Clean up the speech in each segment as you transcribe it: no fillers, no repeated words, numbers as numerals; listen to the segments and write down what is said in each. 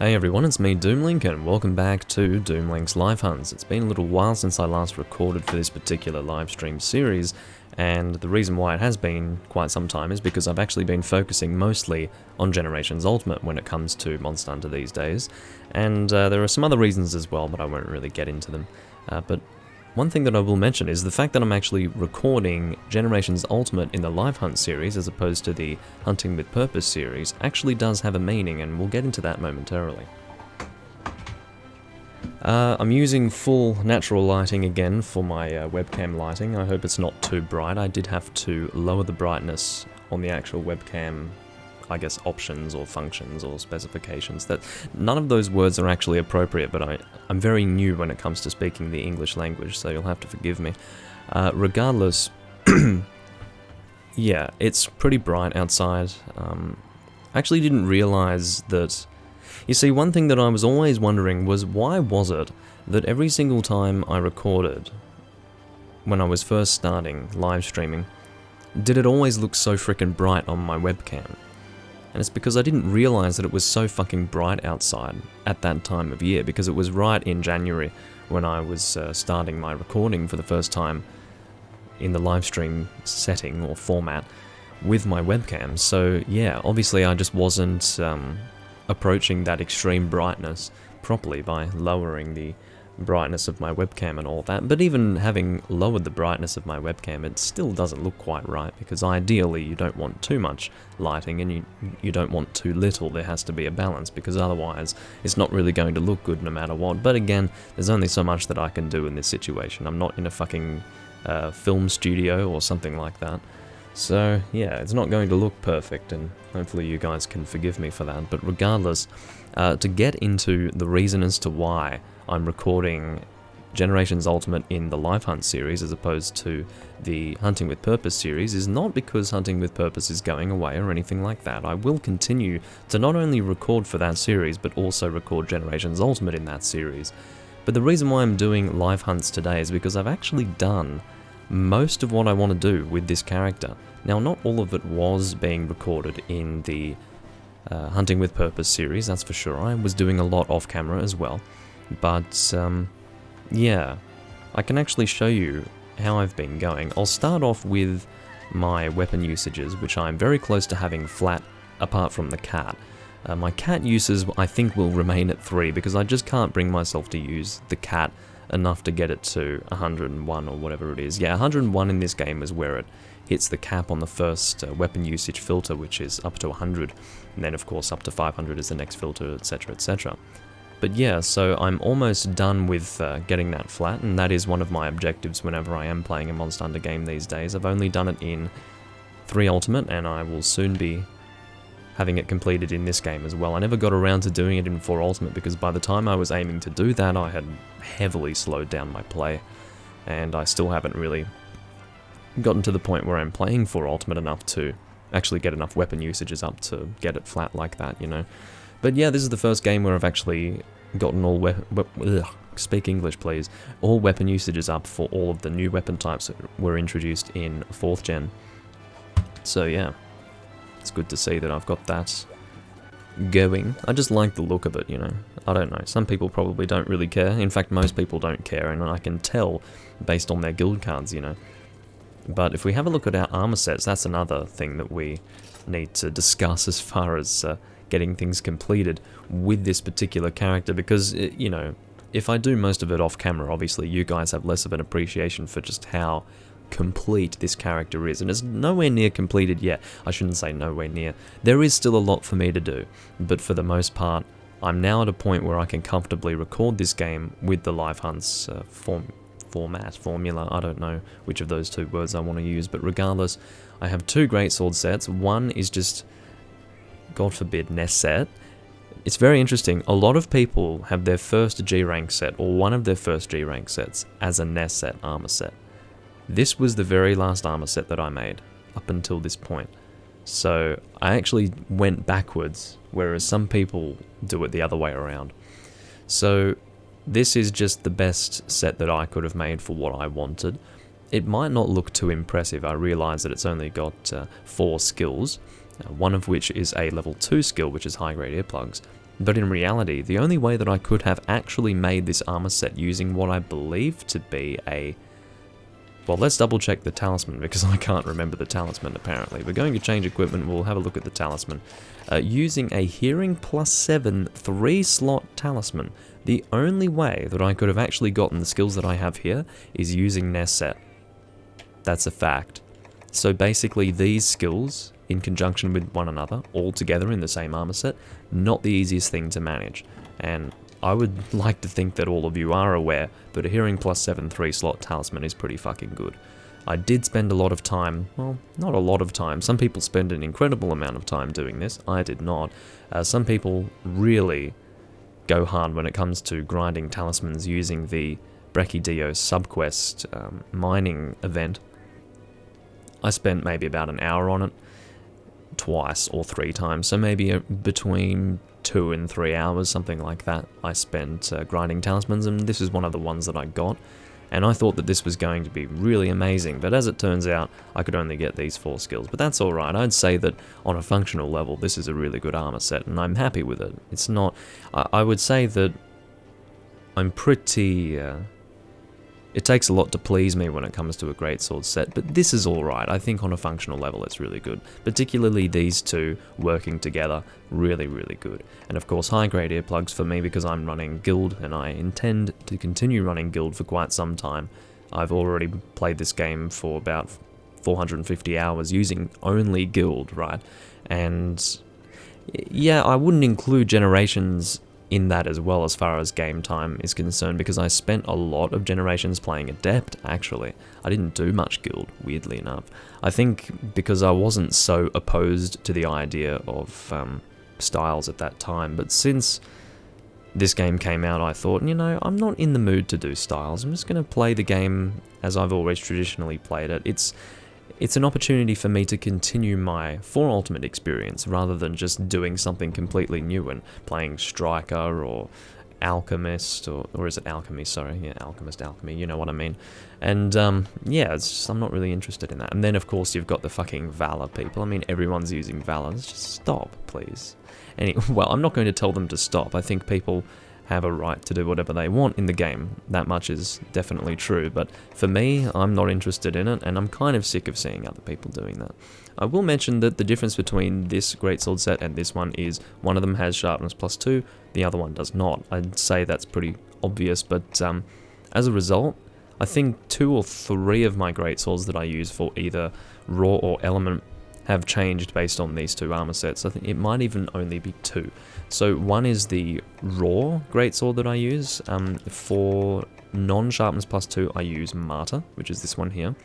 Hey everyone, it's me Doomlink and welcome back to Doomlink's Live Hunts. It's been a little while since I last recorded for this particular live stream series, and the reason why it has been quite some time is because I've actually been focusing mostly on Generations Ultimate when it comes to Monster Hunter these days, and there are some other reasons as well, but I won't really get into them. But one thing that I will mention is the fact that I'm actually recording Generations Ultimate in the Live Hunt series as opposed to the Hunting with Purpose series actually does have a meaning, and we'll get into that momentarily. I'm using full natural lighting again for my webcam lighting. I hope it's not too bright. I did have to lower the brightness on the actual webcam, I guess, options or functions or specifications. That none of those words are actually appropriate, but I'm very new when it comes to speaking the English language, so you'll have to forgive me. Regardless, yeah, it's pretty bright outside. I actually didn't realize that. You see, one thing that I was always wondering was why was it that every single time I recorded, when I was first starting live streaming, did it always look so freaking bright on my webcam? And it's because I didn't realize that it was so fucking bright outside at that time of year, because it was right in January when I was starting my recording for the first time in the live stream setting or format with my webcam. So yeah, obviously I just wasn't approaching that extreme brightness properly by lowering the brightness of my webcam and all that. But even having lowered the brightness of my webcam, it still doesn't look quite right, because ideally you don't want too much lighting and you don't want too little. There has to be a balance, because otherwise it's not really going to look good no matter what. But again, there's only so much that I can do in this situation. I'm not in a fucking film studio or something like that. So yeah, it's not going to look perfect, and hopefully you guys can forgive me for that. But regardless, to get into the reason as to why I'm recording Generations Ultimate in the Live Hunt series as opposed to the Hunting with Purpose series is not because Hunting with Purpose is going away or anything like that. I will continue to not only record for that series, but also record Generations Ultimate in that series. But the reason why I'm doing Live Hunts today is because I've actually done most of what I want to do with this character. Now, not all of it was being recorded in the Hunting with Purpose series, that's for sure. I was doing a lot off camera as well. But, yeah, I can actually show you how I've been going. I'll start off with my weapon usages, which I'm very close to having flat, apart from the cat. My cat uses, I think, will remain at 3, because I just can't bring myself to use the cat enough to get it to 101 or whatever it is. Yeah, 101 in this game is where it hits the cap on the first weapon usage filter, which is up to 100, and then of course up to 500 is the next filter, etc, etc. But yeah, so I'm almost done with getting that flat, and that is one of my objectives whenever I am playing a Monster Hunter game these days. I've only done it in 3 Ultimate, and I will soon be having it completed in this game as well. I never got around to doing it in 4 Ultimate, because by the time I was aiming to do that, I had heavily slowed down my play, and I still haven't really gotten to the point where I'm playing 4 Ultimate enough to actually get enough weapon usages up to get it flat like that, you know. But yeah, this is the first game where I've actually gotten all speak English please, all weapon usages up for all of the new weapon types that were introduced in 4th gen. So yeah, it's good to see that I've got that going. I just like the look of it, you know. I don't know, some people probably don't really care. In fact, most people don't care, and I can tell based on their guild cards, you know. But if we have a look at our armor sets, that's another thing that we need to discuss as far as getting things completed with this particular character, because, you know, if I do most of it off camera, obviously you guys have less of an appreciation for just how complete this character is, and it's nowhere near completed yet. I shouldn't say nowhere near. There is still a lot for me to do, but for the most part, I'm now at a point where I can comfortably record this game with the Live Hunts formula, I don't know which of those 2 words I want to use, but regardless, I have 2 greatsword sets. One is just, God forbid, Nest set. It's very interesting, a lot of people have their first G-rank set, or one of their first G-rank sets, as a Nest set armor set. This was the very last armor set that I made, up until this point. So I actually went backwards, whereas some people do it the other way around. So this is just the best set that I could have made for what I wanted. It might not look too impressive. I realise that it's only got 4 skills, one of which is a level 2 skill, which is high grade earplugs. But in reality, the only way that I could have actually made this armor set using what I believe to be a... Well, let's double check the talisman, because I can't remember the talisman apparently. We're going to change equipment, we'll have a look at the talisman. Using a hearing +7 3-slot talisman, the only way that I could have actually gotten the skills that I have here is using Neset. That's a fact. So basically these skills, in conjunction with one another, all together in the same armor set, not the easiest thing to manage. And I would like to think that all of you are aware, but a hearing +7 3-slot talisman is pretty fucking good. I did spend a lot of time, well, not a lot of time, some people spend an incredible amount of time doing this, I did not. Some people really go hard when it comes to grinding talismans using the Brachydio subquest mining event. I spent maybe about an hour on it, twice or 3 times, so maybe between 2 and 3 hours, something like that, I spent grinding talismans, and this is one of the ones that I got. And I thought that this was going to be really amazing, but as it turns out, I could only get these 4 skills. But that's alright, I'd say that on a functional level, this is a really good armor set, and I'm happy with it. It's not... I would say that I'm pretty... It takes a lot to please me when it comes to a greatsword set, but this is alright. I think on a functional level it's really good. Particularly these two working together, really, really good. And of course high grade earplugs for me because I'm running guild and I intend to continue running guild for quite some time. I've already played this game for about 450 hours using only guild, right? And yeah, I wouldn't include generations in that as well as far as game time is concerned, because I spent a lot of generations playing Adept, actually. I didn't do much guild, weirdly enough. I think because I wasn't so opposed to the idea of styles at that time, but since this game came out I thought, you know, I'm not in the mood to do styles, I'm just going to play the game as I've always traditionally played it. It's an opportunity for me to continue my 4 Ultimate experience rather than just doing something completely new and playing Striker or Alchemist, or is it Alchemy, sorry, yeah, Alchemy, you know what I mean. And yeah, I'm not really interested in that. And then of course you've got the fucking Valor people. I mean, everyone's using Valor, just stop, please. Well, I'm not going to tell them to stop. I think people have a right to do whatever they want in the game. That much is definitely true, but for me, I'm not interested in it, and I'm kind of sick of seeing other people doing that. I will mention that the difference between this greatsword set and this one is one of them has sharpness +2, the other one does not. I'd say that's pretty obvious, but as a result, I think 2 or 3 of my greatswords that I use for either raw or element have changed based on these 2 armor sets. I think it might even only be 2. So one is the raw greatsword that I use. For non-sharpness +2 I use Martyr, which is this one here.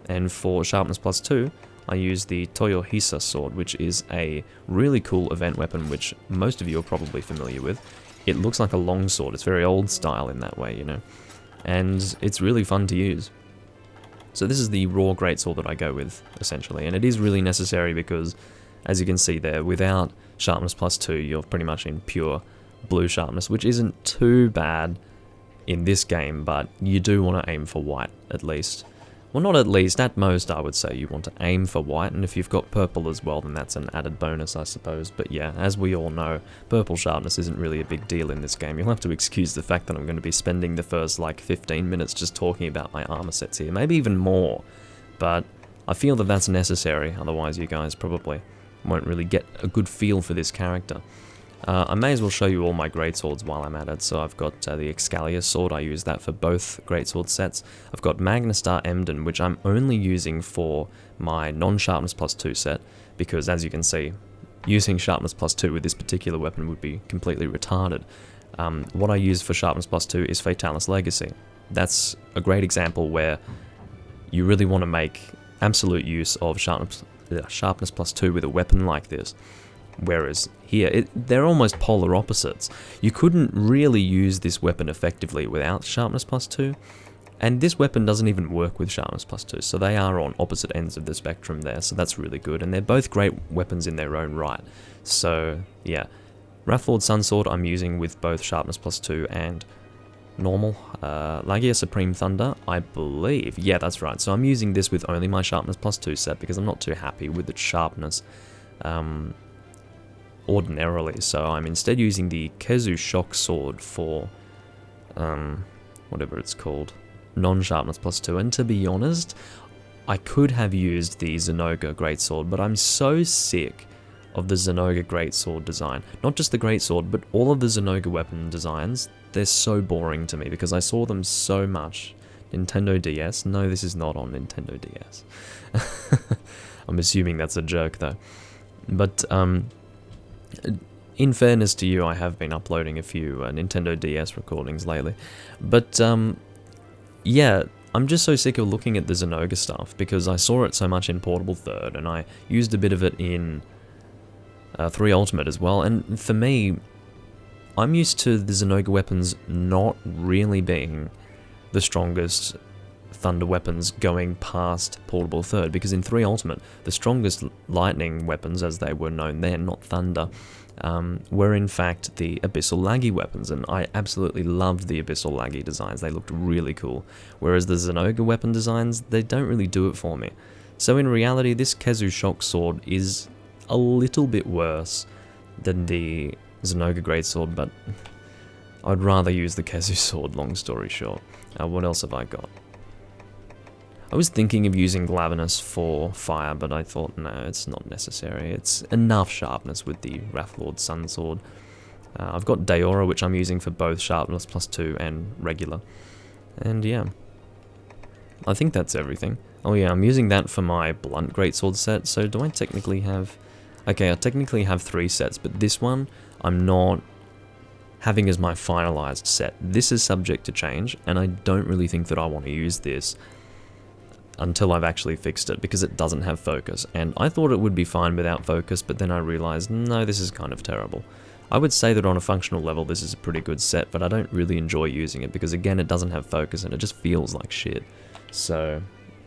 And for sharpness +2 I use the Toyohisa sword, which is a really cool event weapon which most of you are probably familiar with. It looks like a longsword, it's very old style in that way, you know. And it's really fun to use. So this is the raw greatsword that I go with, essentially, and it is really necessary because, as you can see there, without sharpness +2, you're pretty much in pure blue sharpness, which isn't too bad in this game, but you do want to aim for white, at least. Well, not at least, at most I would say you want to aim for white, and if you've got purple as well, then that's an added bonus, I suppose. But yeah, as we all know, purple sharpness isn't really a big deal in this game. You'll have to excuse the fact that I'm going to be spending the first, like, 15 minutes just talking about my armor sets here, maybe even more. But I feel that that's necessary, otherwise you guys probably won't really get a good feel for this character. I may as well show you all my greatswords while I'm at it. So I've got the Excalibur sword, I use that for both greatsword sets. I've got Magnastar Emden, which I'm only using for my non-sharpness +2 set, because as you can see, using sharpness +2 with this particular weapon would be completely retarded. What I use for sharpness +2 is Fatalis Legacy. That's a great example where you really want to make absolute use of sharpness +2 with a weapon like this. Whereas here, they're almost polar opposites. You couldn't really use this weapon effectively without sharpness +2, and this weapon doesn't even work with sharpness +2, so they are on opposite ends of the spectrum there, so that's really good, and they're both great weapons in their own right. So yeah, Wrathlord Sunsword I'm using with both sharpness +2 and normal. Lagia Supreme Thunder, I believe, yeah, that's right, so I'm using this with only my sharpness +2 set because I'm not too happy with its sharpness. ordinarily, so I'm instead using the Kezu Shock Sword for, whatever it's called, non-sharpness +2, and to be honest, I could have used the Zenogre Greatsword, but I'm so sick of the Zenogre Greatsword design. Not just the Greatsword, but all of the Zenogre weapon designs, they're so boring to me because I saw them so much. Nintendo DS? No, this is not on Nintendo DS. I'm assuming that's a joke though. But, in fairness to you, I have been uploading a few Nintendo DS recordings lately. But, yeah, I'm just so sick of looking at the Zenogre stuff because I saw it so much in Portable Third, and I used a bit of it in 3 Ultimate as well, and for me, I'm used to the Zenogre weapons not really being the strongest thunder weapons going past Portable Third, because in 3 Ultimate, the strongest lightning weapons, as they were known then, not thunder, were in fact the Abyssal Laggy weapons, and I absolutely loved the Abyssal Laggy designs. They looked really cool, whereas the Zenogre weapon designs, they don't really do it for me. So in reality, this Kezu Shock Sword is a little bit worse than the Zenogre Greatsword, but I'd rather use the Kezu Sword, long story short. What else have I got? I was thinking of using Glavenus for fire, but I thought, no, it's not necessary. It's enough sharpness with the Wrathlord Sun Sword. I've got Daora, which I'm using for both sharpness +2 and regular. And yeah, I think that's everything. Oh yeah, I'm using that for my Blunt Greatsword set, so do I technically have... Okay, I technically have 3 sets, but this one I'm not having as my finalized set. This is subject to change, and I don't really think that I want to use this until I've actually fixed it, because it doesn't have focus, and I thought it would be fine without focus, but then I realized, no, this is kind of terrible. I would say that on a functional level this is a pretty good set, but I don't really enjoy using it, because again, it doesn't have focus and it just feels like shit. So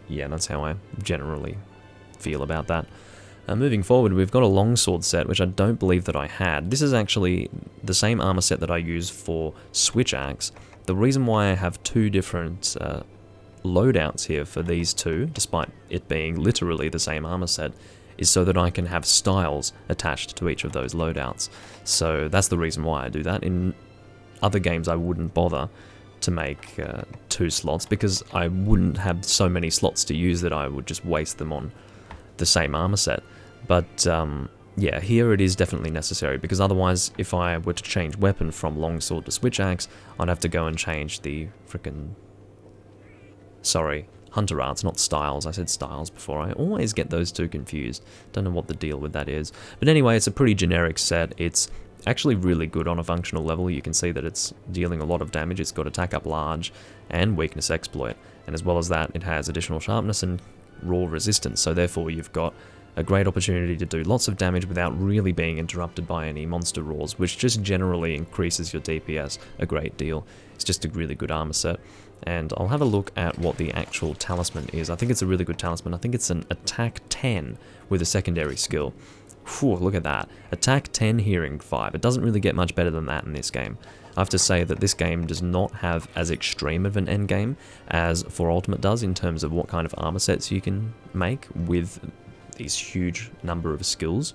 yeah, that's how I generally feel about that. Moving forward, we've got a longsword set, which I don't believe that I had. This is actually the same armor set that I use for Switch Axe. The reason why I have 2 different loadouts here for these 2, despite it being literally the same armor set, is so that I can have styles attached to each of those loadouts. So that's the reason why I do that. In other games I wouldn't bother to make 2 slots, because I wouldn't have so many slots to use that I would just waste them on the same armor set. But yeah, here it is definitely necessary, because otherwise if I were to change weapon from longsword to Switch Axe, I'd have to go and change the frickin'... Sorry, Hunter Arts, not Styles. I said Styles before. I always get those 2 confused. Don't know what the deal with that is. But anyway, it's a pretty generic set. It's actually really good on a functional level. You can see that it's dealing a lot of damage. It's got attack up large and weakness exploit. And as well as that, it has additional sharpness and raw resistance. So therefore, you've got a great opportunity to do lots of damage without really being interrupted by any monster roars, which just generally increases your DPS a great deal. It's just a really good armor set. And I'll have a look at what the actual talisman is. I think it's a really good talisman. I think it's an attack 10 with a secondary skill. Whew, look at that. Attack 10, hearing 5. It doesn't really get much better than that in this game. I have to say that this game does not have as extreme of an endgame as 4 Ultimate does in terms of what kind of armor sets you can make with these huge number of skills.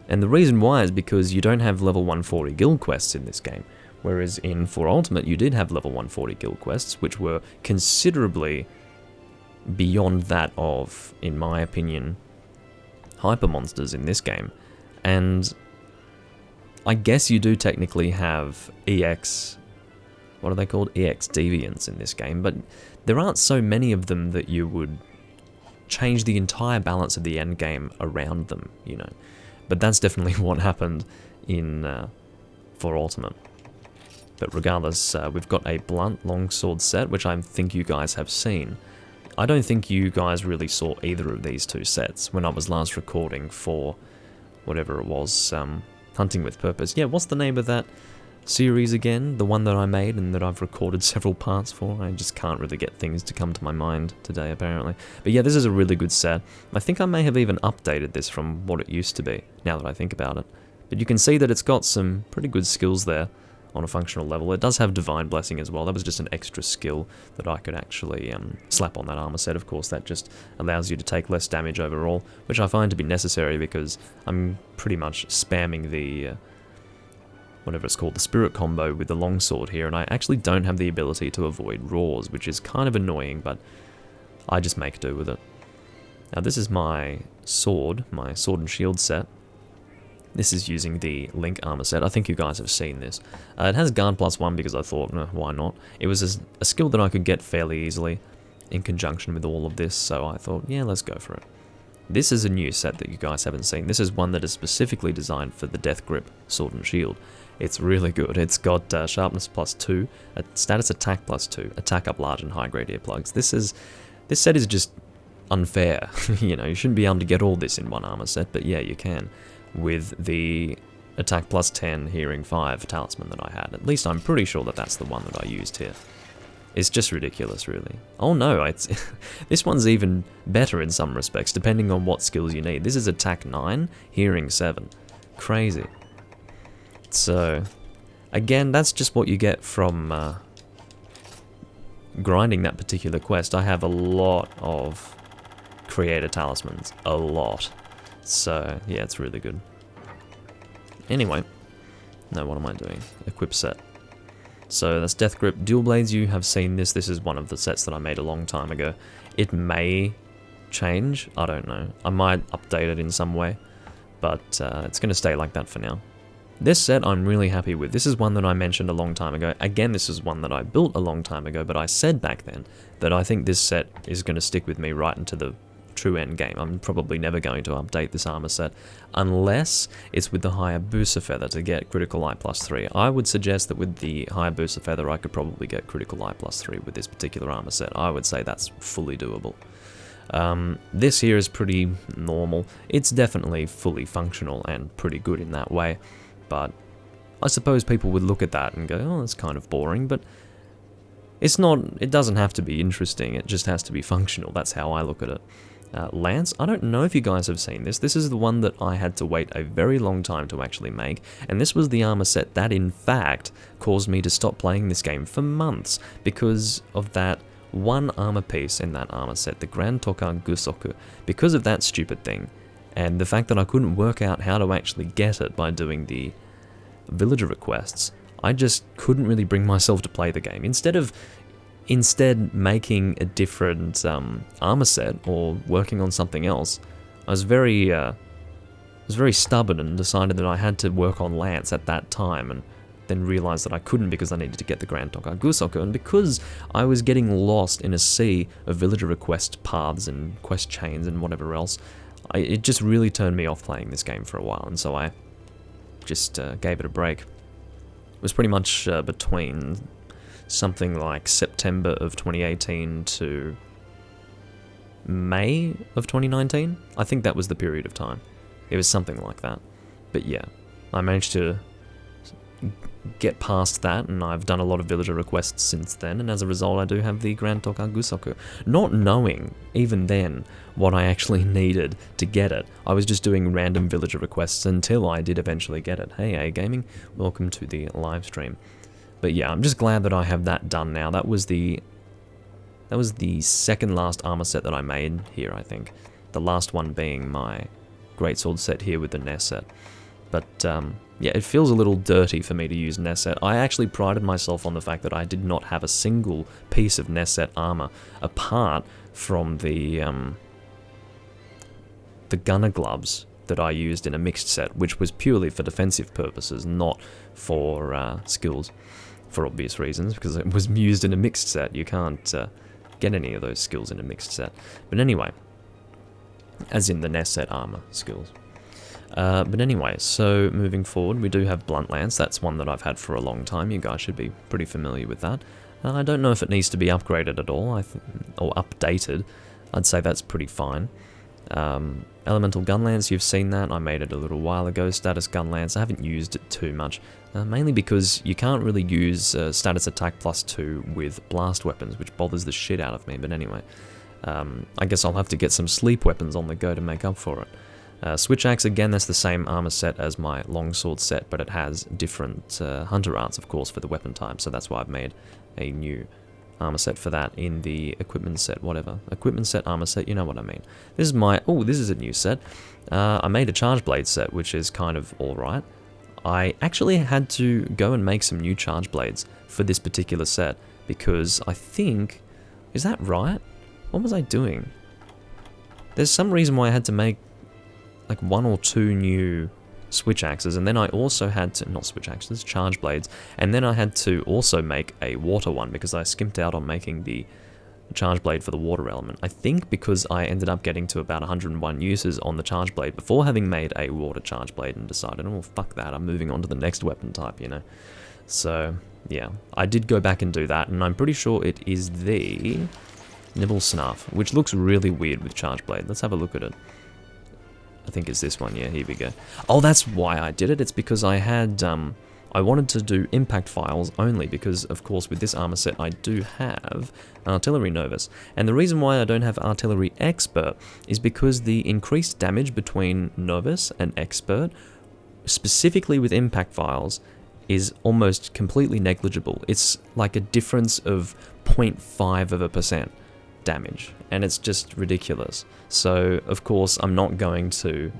And the reason why is because you don't have level 140 guild quests in this game. Whereas in 4 Ultimate, you did have level 140 guild quests, which were considerably beyond that of, in my opinion, hyper monsters in this game. And I guess you do technically have EX, what are they called? EX deviants in this game, but there aren't so many of them that you would change the entire balance of the end game around them, you know. But that's definitely what happened in 4 Ultimate. But regardless, we've got a blunt longsword set, which I think you guys have seen. I don't think you guys really saw either of these 2 sets when I was last recording for whatever it was, Hunting with Purpose. Yeah, what's the name of that series again? The one that I made and that I've recorded several parts for? I just can't really get things to come to my mind today, apparently. But yeah, this is a really good set. I think I may have even updated this from what it used to be, now that I think about it. But you can see that it's got some pretty good skills there on a functional level. It does have Divine Blessing as well. That was just an extra skill that I could actually slap on that armor set. Of course, that just allows you to take less damage overall, which I find to be necessary because I'm pretty much spamming the whatever it's called, the spirit combo with the longsword here, and I actually don't have the ability to avoid roars, which is kind of annoying, but I just make do with it. Now this is my sword and shield set. This is using the Link armor set. I think you guys have seen this. It has guard +1 because I thought, why not? It was a skill that I could get fairly easily in conjunction with all of this, so I thought, yeah, let's go for it. This is a new set that you guys haven't seen. This is one that is specifically designed for the Death Grip sword and shield. It's really good. It's got sharpness +2, status attack +2, attack up large and high grade earplugs. This set is just unfair. You know, you shouldn't be able to get all this in one armor set, but yeah, you can. With the attack +10, hearing 5 talisman that I had. At least I'm pretty sure that that's the one that I used here. It's just ridiculous, really. Oh no, it's this one's even better in some respects, depending on what skills you need. This is attack 9, hearing 7. Crazy. So, again, that's just what you get from grinding that particular quest. I have a lot of creator talismans. A lot. So, yeah, it's really good. Anyway. No, what am I doing? Equip set. So, that's Death Grip Dual Blades. You have seen this. This is one of the sets that I made a long time ago. It may change. I don't know. I might update it in some way. But it's going to stay like that for now. This set I'm really happy with. This is one that I mentioned a long time ago. Again, this is one that I built a long time ago, but I said back then that I think this set is going to stick with me right into the true end game. I'm probably never going to update this armor set unless it's with the Hayabusa Feather to get Critical Eye +3. I would suggest that with the Hayabusa Feather I could probably get Critical Eye +3 with this particular armor set. I would say that's fully doable. This here is pretty normal. It's definitely fully functional and pretty good in that way. But I suppose people would look at that and go, oh, that's kind of boring, but it's not, it doesn't have to be interesting, it just has to be functional. That's how I look at it. Lance, I don't know if you guys have seen this. This is the one that I had to wait a very long time to actually make, and this was the armor set that, in fact, caused me to stop playing this game for months because of that one armor piece in that armor set, the Grand Toka Gusoku. Because of that stupid thing, and the fact that I couldn't work out how to actually get it by doing the villager requests, I just couldn't really bring myself to play the game. Instead making a different armor set or working on something else, I was very stubborn and decided that I had to work on Lance at that time, and then realized that I couldn't because I needed to get the Grand Toka Gusoku, and because I was getting lost in a sea of villager request paths and quest chains and whatever else, it just really turned me off playing this game for a while, and so I just gave it a break. It was pretty much between something like September of 2018 to May of 2019. I think that was the period of time. It was something like that. But yeah, I managed to get past that, and I've done a lot of villager requests since then, and as a result I do have the Grand Toka Gusoku. Not knowing, even then, what I actually needed to get it. I was just doing random villager requests until I did eventually get it. Hey, A-Gaming, welcome to the live stream. But yeah, I'm just glad that I have that done now. That was the second last armor set that I made here, I think. The last one being my greatsword set here with the Ness set. But yeah, it feels a little dirty for me to use Ness set. I actually prided myself on the fact that I did not have a single piece of Ness set armor apart from the gunner gloves that I used in a mixed set, which was purely for defensive purposes, not for skills, for obvious reasons, because it was used in a mixed set. You can't get any of those skills in a mixed set. But anyway, as in the Ness set armor skills. But anyway, so moving forward, we do have Blunt Lance. That's one that I've had for a long time. You guys should be pretty familiar with that. I don't know if it needs to be upgraded at all, or updated. I'd say that's pretty fine. Elemental Gun Lance, you've seen that. I made it a little while ago. Status Gun Lance, I haven't used it too much. Mainly because you can't really use status attack +2 with blast weapons, which bothers the shit out of me. But anyway, I guess I'll have to get some sleep weapons on the go to make up for it. Switch axe, again, that's the same armor set as my longsword set, but it has different hunter arts, of course, for the weapon type, so that's why I've made a new armor set for that in the equipment set, whatever. Equipment set, armor set, you know what I mean. This is my... oh, this is a new set. I made a charge blade set, which is kind of alright. I actually had to go and make some new charge blades for this particular set, because I think... is that right? What was I doing? There's some reason why I had to make like 1 or 2 new switch axes, and then I also had to, not switch axes, charge blades, and then I had to also make a water one because I skimped out on making the charge blade for the water element. I think because I ended up getting to about 101 uses on the charge blade before having made a water charge blade and decided, oh fuck that, I'm moving on to the next weapon type, you know. So yeah, I did go back and do that, and I'm pretty sure it is the Nibble Snuff, which looks really weird with charge blade. Let's have a look at it. I think it's this one, yeah, here we go. Oh, that's why I did it. It's because I had, I wanted to do impact files only because, of course, with this armor set, I do have Artillery Novice. And the reason why I don't have Artillery Expert is because the increased damage between Novice and Expert, specifically with impact files, is almost completely negligible. It's like a difference of 0.5% damage, and it's just ridiculous. So of course I'm not going to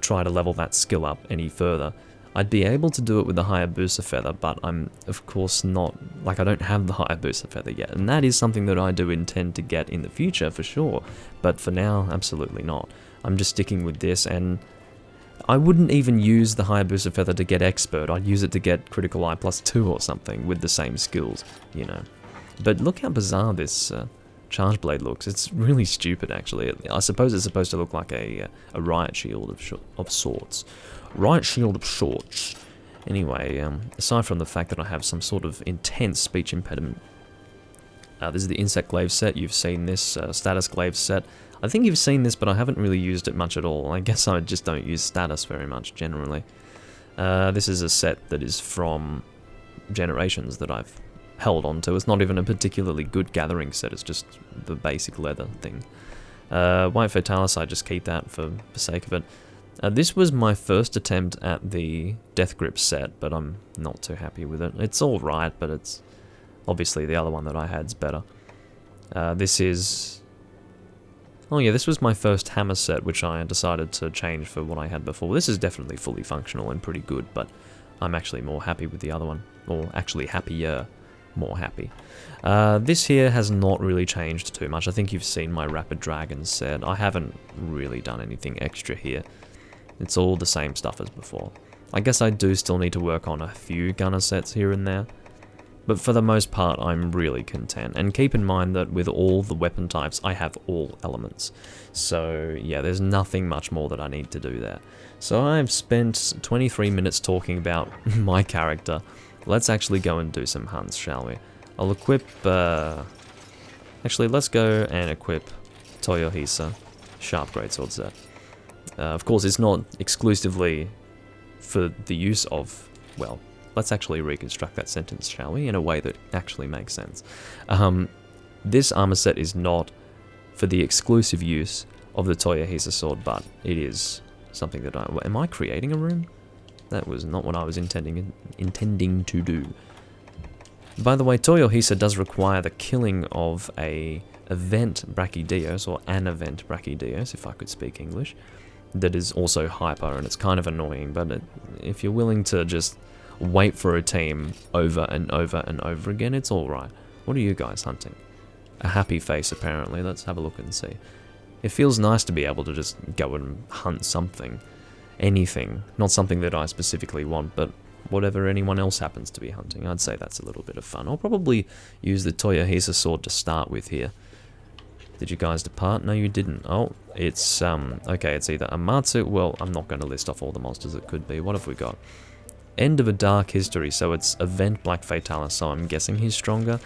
try to level that skill up any further. I'd be able to do it with the Hayabusa feather, but I'm of course not, like I don't have the Hayabusa feather yet, and that is something that I do intend to get in the future for sure, but for now absolutely not. I'm just sticking with this, and I wouldn't even use the Hayabusa feather to get expert. I'd use it to get critical eye +2 or something with the same skills, you know. But look how bizarre this charge blade looks. It's really stupid, actually. I suppose it's supposed to look like a riot shield of sorts. Riot shield of sorts. Anyway, aside from the fact that I have some sort of intense speech impediment, this is the insect glaive set. You've seen this status glaive set. I think you've seen this, but I haven't really used it much at all. I guess I just don't use status very much, generally. This is a set that is from Generations that I've held on to. It's not even a particularly good gathering set, it's just the basic leather thing. White Fatalis, I just keep that for the sake of it. This was my first attempt at the Death Grip set, but I'm not too happy with it. It's alright, but it's obviously the other one that I had's better. This is... oh yeah, this was my first hammer set, which I decided to change for what I had before. This is definitely fully functional and pretty good, but I'm actually more happy with the other one. Or actually happier. More happy. This here has not really changed too much. I think you've seen my Rapid Dragon set. I haven't really done anything extra here. It's all the same stuff as before. I guess I do still need to work on a few gunner sets here and there, but for the most part I'm really content. And keep in mind that with all the weapon types I have all elements. So yeah, there's nothing much more that I need to do there. So I've spent 23 minutes talking about my character. Let's actually go and do some hunts, shall we? I'll equip, actually, let's go and equip Toyohisa Sharp Greatsword set. Of course, it's not exclusively for the use of, well, let's actually reconstruct that sentence, shall we, in a way that actually makes sense. This armor set is not for the exclusive use of the Toyohisa sword, but it is something that I... am I creating a room? That was not what I was intending to do. By the way, Toyohisa does require the killing of a event Brachydios, or an event Brachydios, if I could speak English, that is also hyper, and it's kind of annoying, but if you're willing to just wait for a team over and over and over again, it's alright. What are you guys hunting? A happy face, apparently. Let's have a look and see. It feels nice to be able to just go and hunt something. Anything. Not something that I specifically want, but whatever anyone else happens to be hunting. I'd say that's a little bit of fun. I'll probably use the Toyohisa sword to start with here. Did you guys depart? No, you didn't. Oh, it's, okay, it's either Amatsu. Well, I'm not going to list off all the monsters it could be. What have we got? End of a Dark History, so it's Event Black Fatalis, so I'm guessing he's stronger.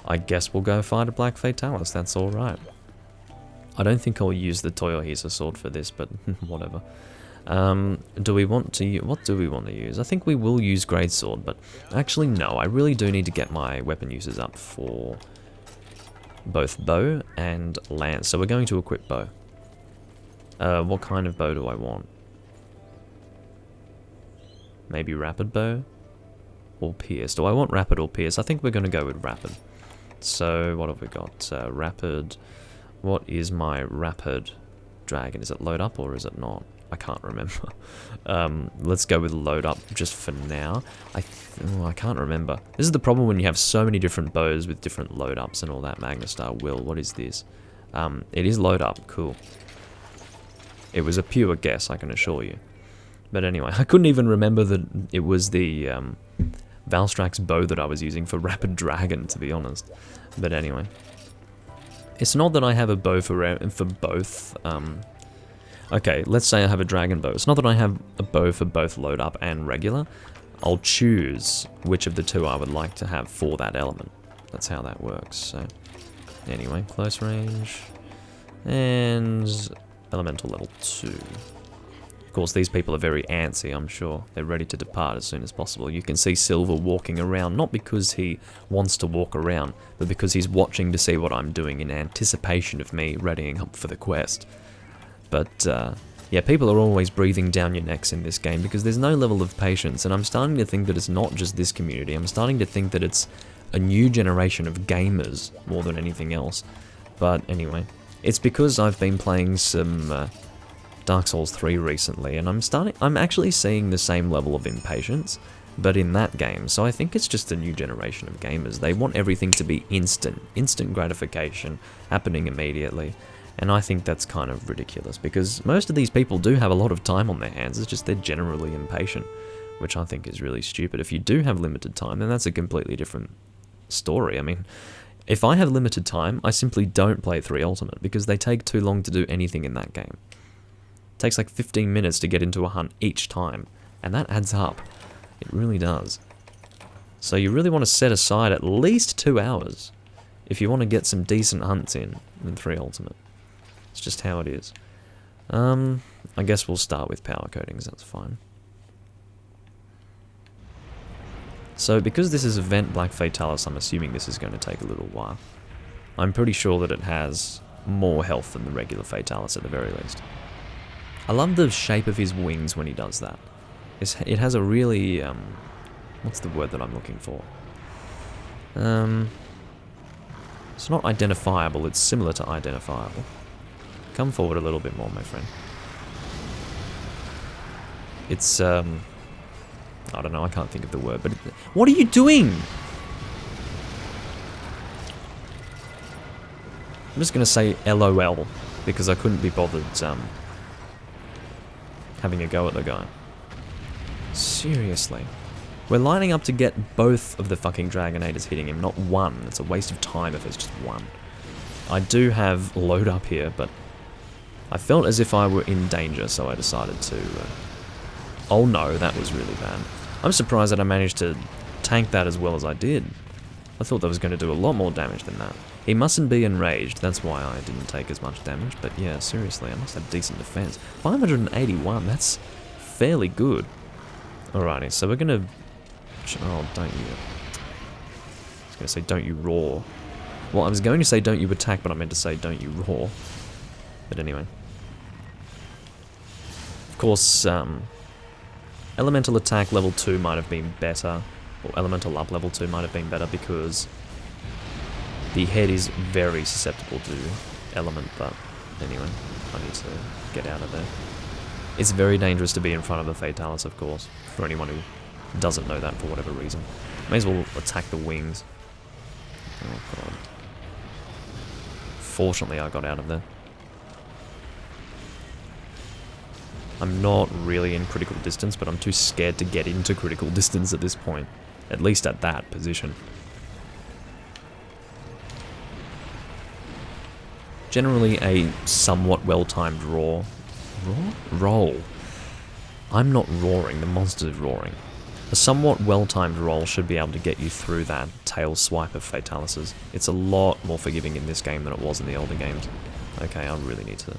I guess we'll go fight a Black Fatalis, that's alright. I don't think I'll use the Toyohisa sword for this, but whatever. Do we want to what do we want to use? I think we will use Greatsword, but actually no, I really do need to get my weapon uses up for both bow and lance, so we're going to equip bow. What kind of bow do I want? Maybe rapid bow? Or pierce? Do I want rapid or pierce? I think we're going to go with rapid. So, what have we got? Rapid. What is my rapid dragon? Is it load up or is it not? I can't remember. Let's go with load up just for now. I can't remember. This is the problem when you have so many different bows with different load ups and all that. Magnastar Will, what is this? It is load up, cool. It was a pure guess, I can assure you. But anyway, I couldn't even remember that it was the Valstrax bow that I was using for Rapid Dragon, to be honest. But anyway. It's not that I have a bow for both. Okay, let's say I have a dragon bow. It's not that I have a bow for both load up and regular. I'll choose which of the two I would like to have for that element. That's how that works. So, anyway, close range. And elemental level 2. Of course, these people are very antsy, I'm sure. They're ready to depart as soon as possible. You can see Silver walking around, not because he wants to walk around, but because he's watching to see what I'm doing in anticipation of me readying up for the quest. But, yeah, people are always breathing down your necks in this game because there's no level of patience, and I'm starting to think that it's not just this community. I'm starting to think that it's a new generation of gamers more than anything else. But anyway, it's because I've been playing some Dark Souls 3 recently, and I'm actually seeing the same level of impatience, but in that game. So I think it's just a new generation of gamers. They want everything to be instant gratification, happening immediately. And I think that's kind of ridiculous, because most of these people do have a lot of time on their hands, it's just they're generally impatient, which I think is really stupid. If you do have limited time, then that's a completely different story. I mean, if I have limited time, I simply don't play 3 Ultimate, because they take too long to do anything in that game. It takes like 15 minutes to get into a hunt each time, and that adds up. It really does. So you really want to set aside at least 2 hours if you want to get some decent hunts in 3 Ultimate. It's just how it is. I guess we'll start with power coatings, that's fine. So because this is Event Black Fatalis, I'm assuming this is going to take a little while. I'm pretty sure that it has more health than the regular Fatalis at the very least. I love the shape of his wings when he does that. It has a really, what's the word that I'm looking for? It's not identifiable, it's similar to identifiable. Come forward a little bit more, my friend. It's, I don't know, I can't think of the word, but... What are you doing? I'm just going to say LOL, because I couldn't be bothered, having a go at the guy. Seriously. We're lining up to get both of the fucking Dragonators hitting him, not one. It's a waste of time if it's just one. I do have load up here, but... I felt as if I were in danger, so I decided to... Oh no, that was really bad. I'm surprised that I managed to tank that as well as I did. I thought that was going to do a lot more damage than that. He mustn't be enraged, that's why I didn't take as much damage, but yeah, seriously, I must have decent defense. 581, that's fairly good. Alrighty, so we're going to... Oh, don't you... I was going to say, don't you roar. Well, I was going to say, don't you attack, but I meant to say, don't you roar. But anyway. Of course, Elemental Attack level 2 might have been better, or Elemental Up level 2 might have been better, because the head is very susceptible to element, but anyway, I need to get out of there. It's very dangerous to be in front of the Fatalis, of course, for anyone who doesn't know that for whatever reason. May as well attack the wings. Oh god. Fortunately, I got out of there. I'm not really in critical distance, but I'm too scared to get into critical distance at this point. At least at that position. Generally a somewhat well-timed roar. Roll? I'm not roaring, the monster's roaring. A somewhat well-timed roll should be able to get you through that tail swipe of Fatalises. It's a lot more forgiving in this game than it was in the older games. Okay, I really need to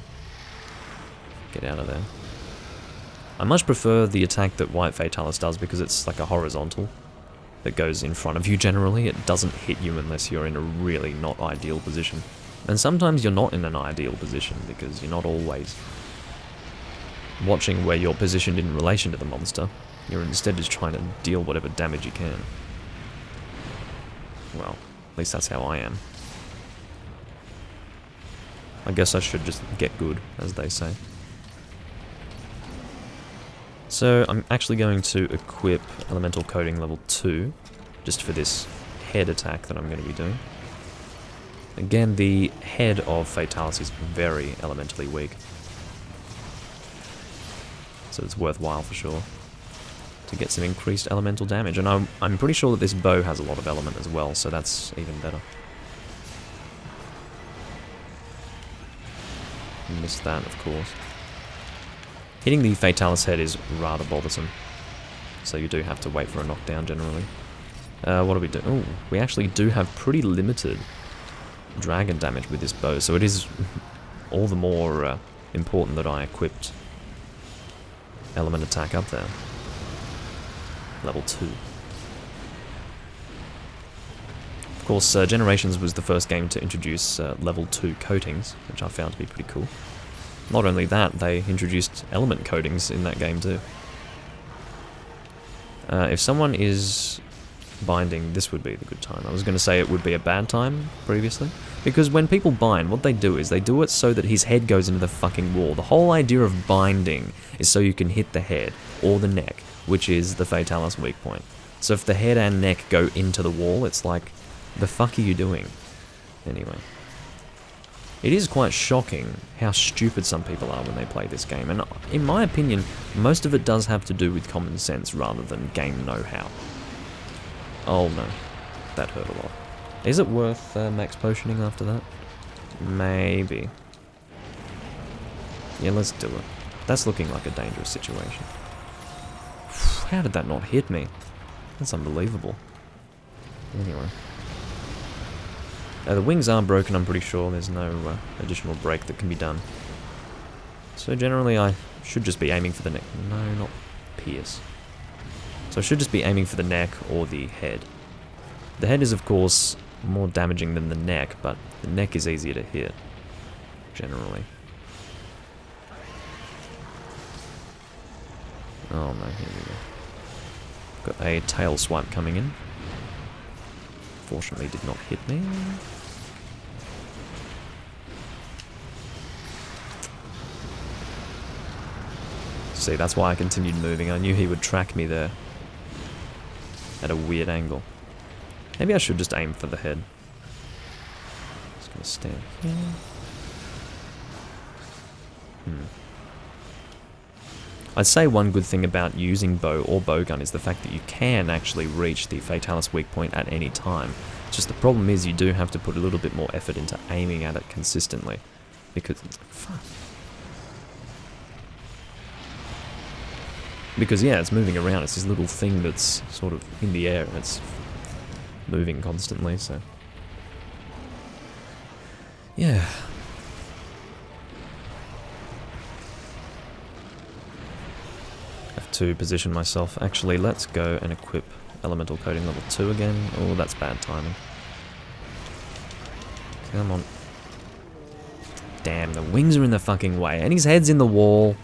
get out of there. I much prefer the attack that White Fatalis does because it's like a horizontal that goes in front of you generally. It doesn't hit you unless you're in a really not ideal position. And sometimes you're not in an ideal position because you're not always watching where you're positioned in relation to the monster. You're instead just trying to deal whatever damage you can. Well, at least that's how I am. I guess I should just get good, as they say. So I'm actually going to equip Elemental Coating level 2, just for this head attack that I'm going to be doing. Again, the head of Fatalis is very elementally weak. So it's worthwhile for sure to get some increased elemental damage. And I'm pretty sure that this bow has a lot of element as well, so that's even better. Missed that, of course. Hitting the Fatalis head is rather bothersome, so you do have to wait for a knockdown generally. What do we do? Oh, we actually do have pretty limited dragon damage with this bow, so it is all the more important that I equipped element attack up there. Level 2. Of course, Generations was the first game to introduce level 2 coatings, which I found to be pretty cool. Not only that, they introduced element coatings in that game too. If someone is binding, this would be the good time. I was going to say it would be a bad time previously, because when people bind, what they do is they do it so that his head goes into the fucking wall. The whole idea of binding is so you can hit the head or the neck, which is the Fatalis weak point. So if the head and neck go into the wall, it's like, the fuck are you doing? Anyway. It is quite shocking how stupid some people are when they play this game, and in my opinion, most of it does have to do with common sense rather than game know-how. Oh no, that hurt a lot. Is it worth max potioning after that? Maybe. Yeah, let's do it. That's looking like a dangerous situation. How did that not hit me? That's unbelievable. Anyway. The wings are broken, I'm pretty sure. There's no additional break that can be done. So generally I should just be aiming for the neck. No, not pierce. So I should just be aiming for the neck or the head. The head is of course more damaging than the neck, but the neck is easier to hit, generally. Oh no, here we go. Got a tail swipe coming in. Fortunately did not hit me. See, that's why I continued moving. I knew he would track me there at a weird angle. Maybe I should just aim for the head. Just gonna stand here. I'd say one good thing about using bow or bowgun is the fact that you can actually reach the Fatalis weak point at any time. Just the problem is you do have to put a little bit more effort into aiming at it consistently. Because yeah, it's moving around. It's this little thing that's sort of in the air and it's moving constantly, so... yeah. To position myself. Actually, let's go and equip Elemental Coating level 2 again. Oh, that's bad timing. Come on. Damn, the wings are in the fucking way, and his head's in the wall.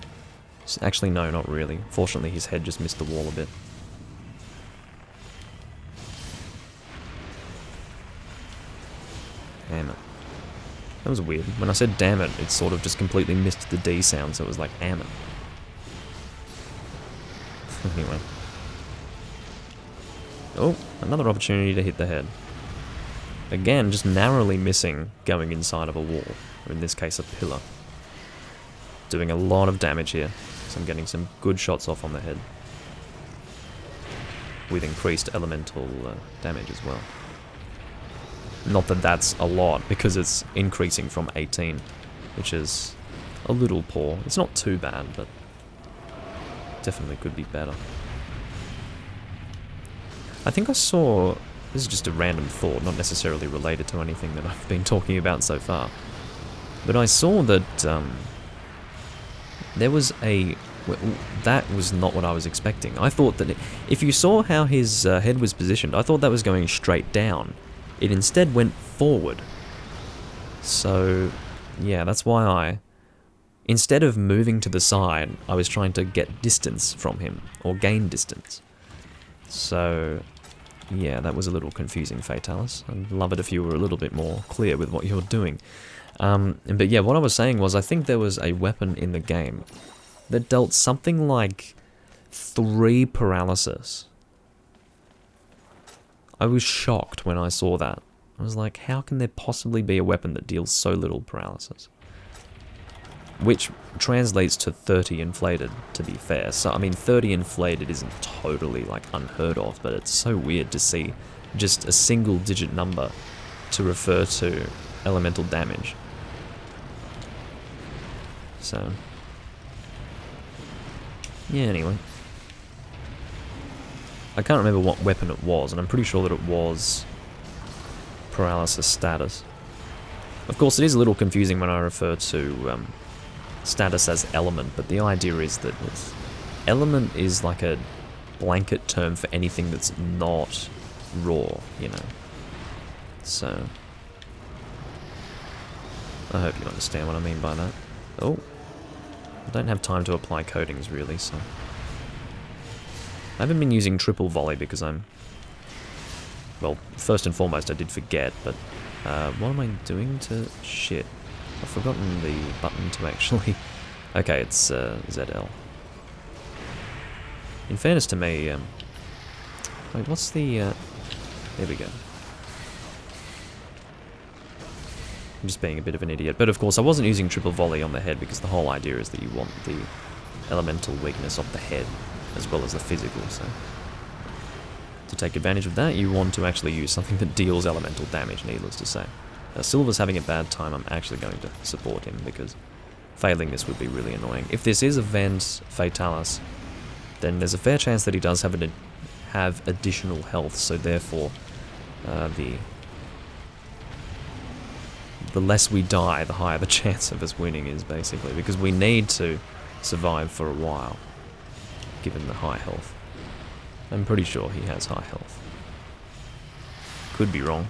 Actually, no, not really. Fortunately, his head just missed the wall a bit. Damn it. That was weird. When I said damn it, it sort of just completely missed the D sound, so it was like, damn it. Anyway. Oh, another opportunity to hit the head. Again, just narrowly missing going inside of a wall, or in this case a pillar. Doing a lot of damage here, so I'm getting some good shots off on the head. With increased elemental damage as well. Not that that's a lot, because it's increasing from 18, which is a little poor. It's not too bad, but definitely could be better. I think I saw, this is just a random thought, not necessarily related to anything that I've been talking about so far, but I saw that there was that was not what I was expecting. I thought that if you saw how his head was positioned, I thought that was going straight down. It instead went forward. So, yeah, that's why I instead of moving to the side, I was trying to get distance from him, or gain distance. So, yeah, that was a little confusing, Fatalis. I'd love it if you were a little bit more clear with what you're doing. But yeah, what I was saying was I think there was a weapon in the game that dealt something like 3 paralysis. I was shocked when I saw that. I was like, how can there possibly be a weapon that deals so little paralysis? Which translates to 30 inflated, to be fair. So, I mean, 30 inflated isn't totally, like, unheard of, but it's so weird to see just a single-digit number to refer to elemental damage. So, yeah, anyway. I can't remember what weapon it was, and I'm pretty sure that it was paralysis status. Of course, it is a little confusing when I refer to status as element, but the idea is that element is like a blanket term for anything that's not raw, you know. So, I hope you understand what I mean by that. Oh, I don't have time to apply coatings really, so I haven't been using triple volley because I'm, well, first and foremost I did forget, but what am I doing to, shit, I've forgotten the button to actually, okay, it's ZL. In fairness to me, wait, what's the, there we go. I'm just being a bit of an idiot, but of course I wasn't using triple volley on the head because the whole idea is that you want the elemental weakness of the head as well as the physical, so to take advantage of that you want to actually use something that deals elemental damage, needless to say. Silver's having a bad time, I'm actually going to support him because failing this would be really annoying. If this is Event Fatalis, then there's a fair chance that he does have additional health, so therefore the less we die, the higher the chance of us winning is, basically, because we need to survive for a while, given the high health. I'm pretty sure he has high health. Could be wrong.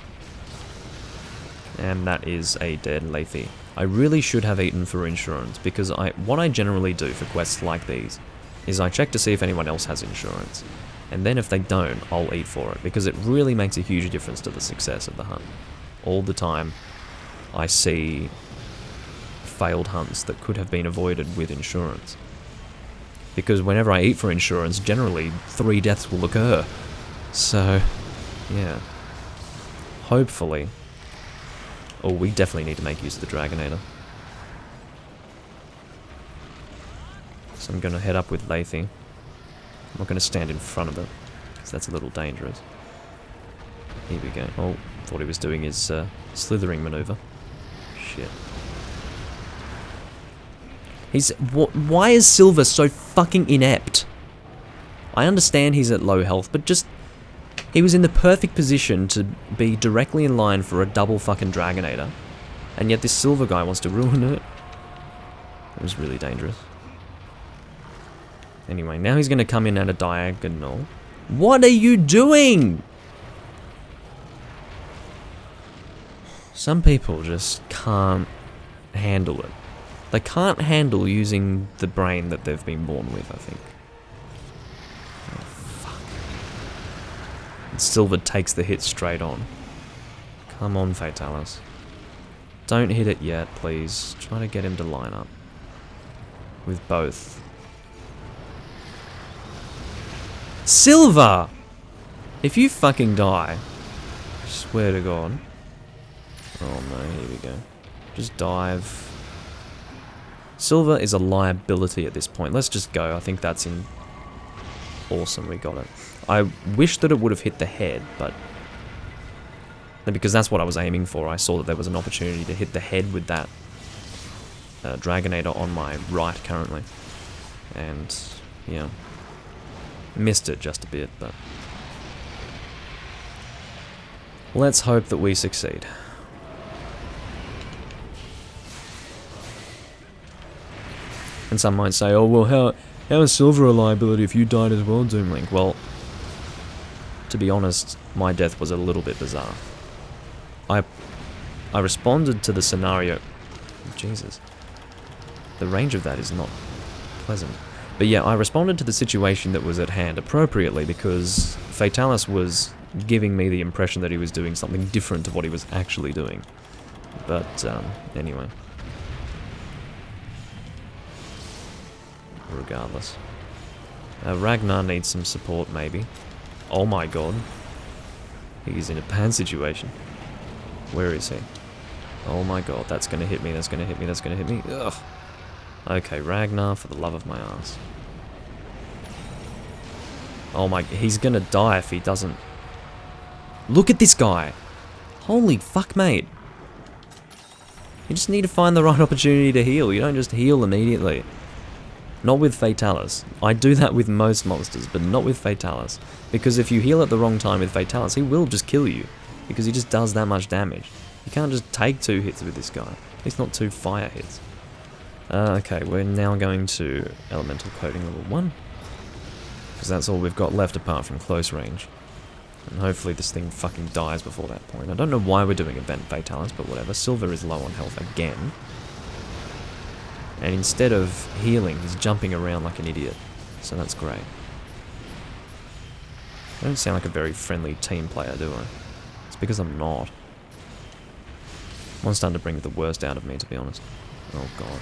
And that is a dead Lethe. I really should have eaten for insurance, because what I generally do for quests like these is I check to see if anyone else has insurance, and then if they don't, I'll eat for it, because it really makes a huge difference to the success of the hunt. All the time I see failed hunts that could have been avoided with insurance. Because whenever I eat for insurance, generally 3 deaths will occur. So, yeah. Hopefully. Oh, we definitely need to make use of the Dragonator. So I'm going to head up with Lethe. I'm not going to stand in front of it, because that's a little dangerous. Here we go. Oh, thought he was doing his slithering maneuver. Shit. Why is Silver so fucking inept? I understand he's at low health, but just... He was in the perfect position to be directly in line for a double fucking Dragonator, and yet this Silver guy wants to ruin it. It was really dangerous. Anyway, now he's going to come in at a diagonal. What are you doing? Some people just can't handle it. They can't handle using the brain that they've been born with, I think. Oh, fuck. And Silver takes the hit straight on. Come on, Fatalis. Don't hit it yet, please. Try to get him to line up. With both. Silver! If you fucking die, I swear to God. Oh no, here we go. Just dive. Silver is a liability at this point. Let's just go. I think that's in... Awesome, we got it. I wish that it would have hit the head, but... Because that's what I was aiming for. I saw that there was an opportunity to hit the head with that Dragonator on my right currently. And, yeah. Missed it just a bit, but... Let's hope that we succeed. And some might say, oh well, how is Silver a liability if you died as well, Doomlink? Well, to be honest, my death was a little bit bizarre. I responded to the scenario... Jesus. The range of that is not pleasant. But yeah, I responded to the situation that was at hand appropriately because Fatalis was giving me the impression that he was doing something different to what he was actually doing. But, anyway. Regardless. Ragnar needs some support, maybe. Oh my god. He's in a pan situation. Where is he? Oh my god, that's gonna hit me, that's gonna hit me, that's gonna hit me. Ugh. Okay, Ragnar, for the love of my ass. Oh my, he's gonna die if he doesn't. Look at this guy! Holy fuck, mate. You just need to find the right opportunity to heal. You don't just heal immediately. Not with Fatalis. I do that with most monsters, but not with Fatalis. Because if you heal at the wrong time with Fatalis, he will just kill you. Because he just does that much damage. You can't just take 2 hits with this guy. It's not 2 fire hits. Okay, we're now going to Elemental Coating level 1. Because that's all we've got left apart from close range. And hopefully this thing fucking dies before that point. I don't know why we're doing Event Fatalis, but whatever. Silver is low on health again. And instead of healing, he's jumping around like an idiot. So that's great. I don't sound like a very friendly team player, do I? It's because I'm not. I'm starting to bring the worst out of me, to be honest. Oh god.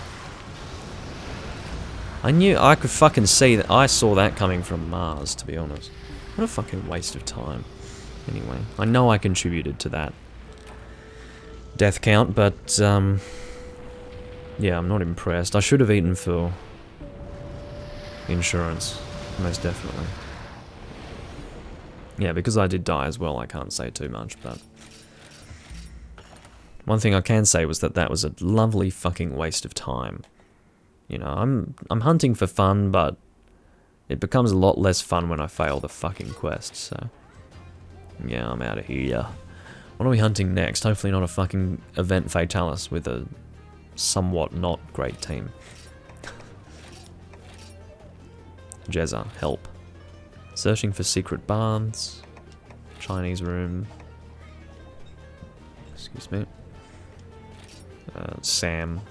I knew I could fucking see that. I saw that coming from Mars, to be honest. What a fucking waste of time. Anyway, I know I contributed to that death count, but yeah, I'm not impressed. I should have eaten for insurance, most definitely. Yeah, because I did die as well, I can't say too much, but one thing I can say was that was a lovely fucking waste of time. You know, I'm hunting for fun, but it becomes a lot less fun when I fail the fucking quest, so yeah, I'm out of here. What are we hunting next? Hopefully not a fucking Event Fatalis with a somewhat not great team. Jezza, help. Searching for secret barns. Chinese room. Excuse me. Sam.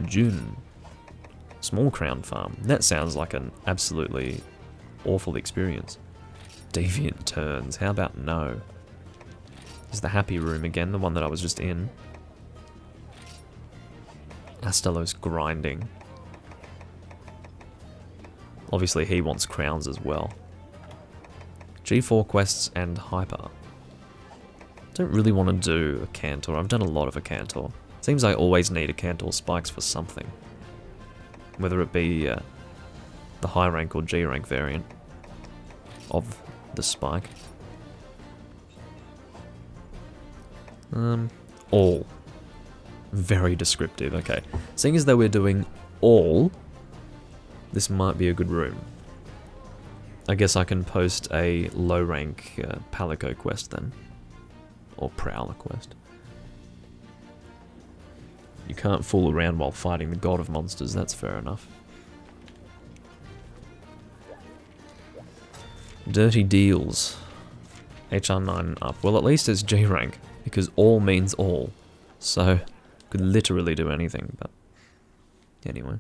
June. Small Crown Farm. That sounds like an absolutely awful experience. Deviant Turns. How about no? Is the happy room again, the one that I was just in. Astalos grinding. Obviously he wants crowns as well. G4 quests and hyper. Don't really want to do a Cantor. I've done a lot of a Cantor. Seems I always need a Cantor spikes for something. Whether it be the high rank or G rank variant of the spike. All. Very descriptive, okay. Seeing as though we're doing all, this might be a good room. I guess I can post a low rank Palico quest then. Or Prowler quest. You can't fool around while fighting the god of monsters, that's fair enough. Dirty deals. HR9 up. Well, at least it's G rank, because all means all. So, could literally do anything, but anyway.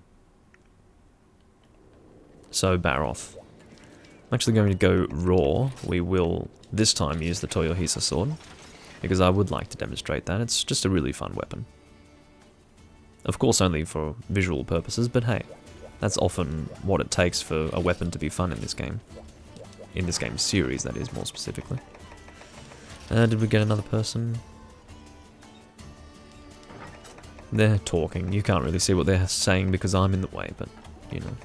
So, Baroth. I'm actually going to go raw. We will, this time, use the Toyohisa sword, because I would like to demonstrate that. It's just a really fun weapon. Of course, only for visual purposes, but hey, that's often what it takes for a weapon to be fun in this game. In this game series, that is, more specifically. Did we get another person? They're talking. You can't really see what they're saying because I'm in the way, but, you know.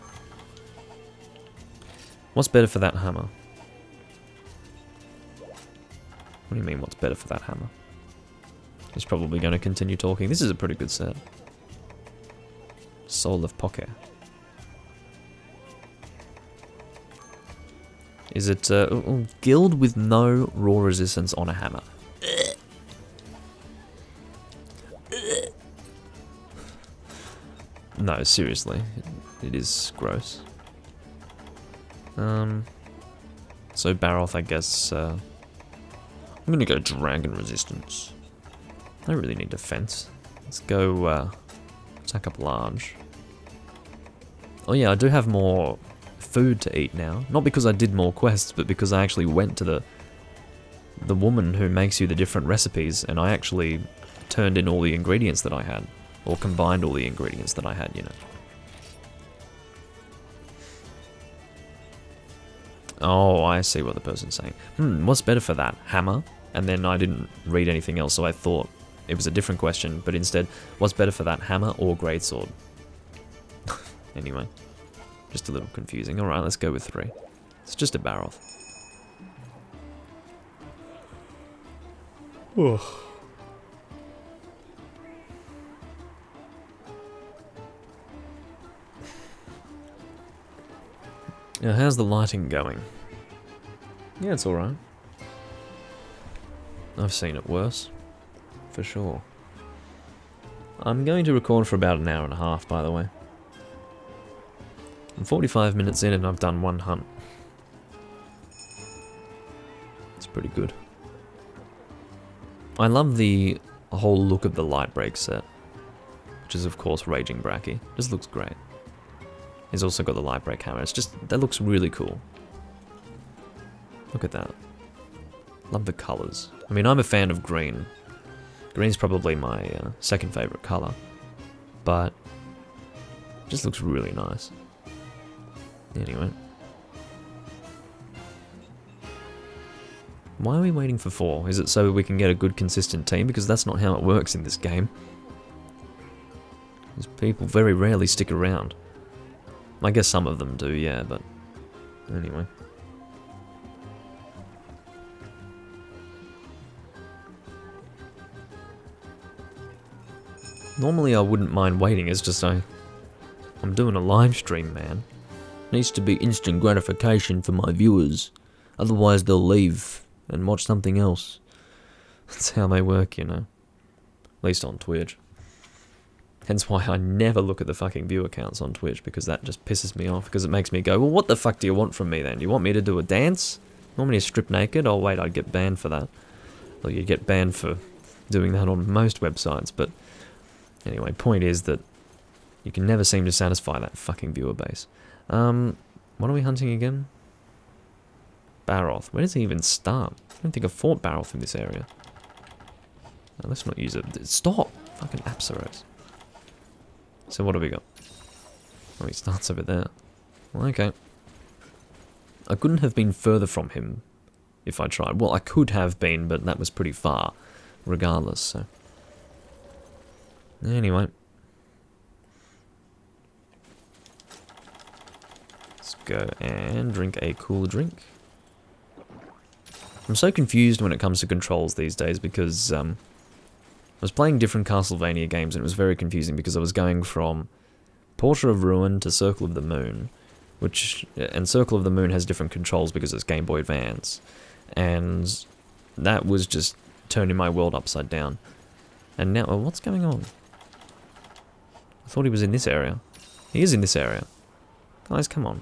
What's better for that hammer? What do you mean, what's better for that hammer? He's probably going to continue talking. This is a pretty good set. Soul of Poké. Is it guild with no raw resistance on a hammer? No, seriously. It is gross. So Baroth, I guess, I'm gonna go Dragon Resistance. I don't really need defense. Let's go, Stack up large. Oh yeah, I do have more food to eat now. Not because I did more quests, but because I actually went to the woman who makes you the different recipes, and I actually turned in all the ingredients that I had. Or combined all the ingredients that I had, you know. Oh, I see what the person's saying. What's better for that? Hammer? And then I didn't read anything else, so I thought it was a different question, but instead, what's better for that? Hammer or greatsword? Anyway, just a little confusing. Alright, let's go with 3. It's just a Baroth. Ugh. Now, how's the lighting going? Yeah, it's alright. I've seen it worse. For sure. I'm going to record for about an hour and a half, by the way. I'm 45 minutes in and I've done 1 hunt. It's pretty good. I love the whole look of the light break set. Which is, of course, Raging Bracky. Just looks great. He's also got the light break hammer. It's just, that looks really cool. Look at that. Love the colours. I mean, I'm a fan of green. Green's probably my second favourite colour. But, it just looks really nice. Anyway. Why are we waiting for 4? Is it so we can get a good consistent team? Because that's not how it works in this game. These people very rarely stick around. I guess some of them do, yeah, but anyway. Normally I wouldn't mind waiting, it's just I'm doing a live stream, man. Needs to be instant gratification for my viewers. Otherwise they'll leave and watch something else. That's how they work, you know. At least on Twitch. Hence why I never look at the fucking viewer counts on Twitch, because that just pisses me off, because it makes me go, well, what the fuck do you want from me then? Do you want me to do a dance? You want me to strip naked? Oh wait, I'd get banned for that. Well, you'd get banned for doing that on most websites, but anyway, point is that you can never seem to satisfy that fucking viewer base. What are we hunting again? Baroth. Where does he even start? I don't think I've fought Baroth in this area. No, let's not use it. Stop! Fucking Apsaros. So what have we got? Oh, he starts over there. Well, okay. I couldn't have been further from him if I tried. Well, I could have been, but that was pretty far, regardless, so. Anyway. Let's go and drink a cool drink. I'm so confused when it comes to controls these days because I was playing different Castlevania games and it was very confusing because I was going from Portrait of Ruin to Circle of the Moon, and Circle of the Moon has different controls because it's Game Boy Advance, and that was just turning my world upside down. And now, what's going on? I thought he was in this area. He is in this area. Guys, come on.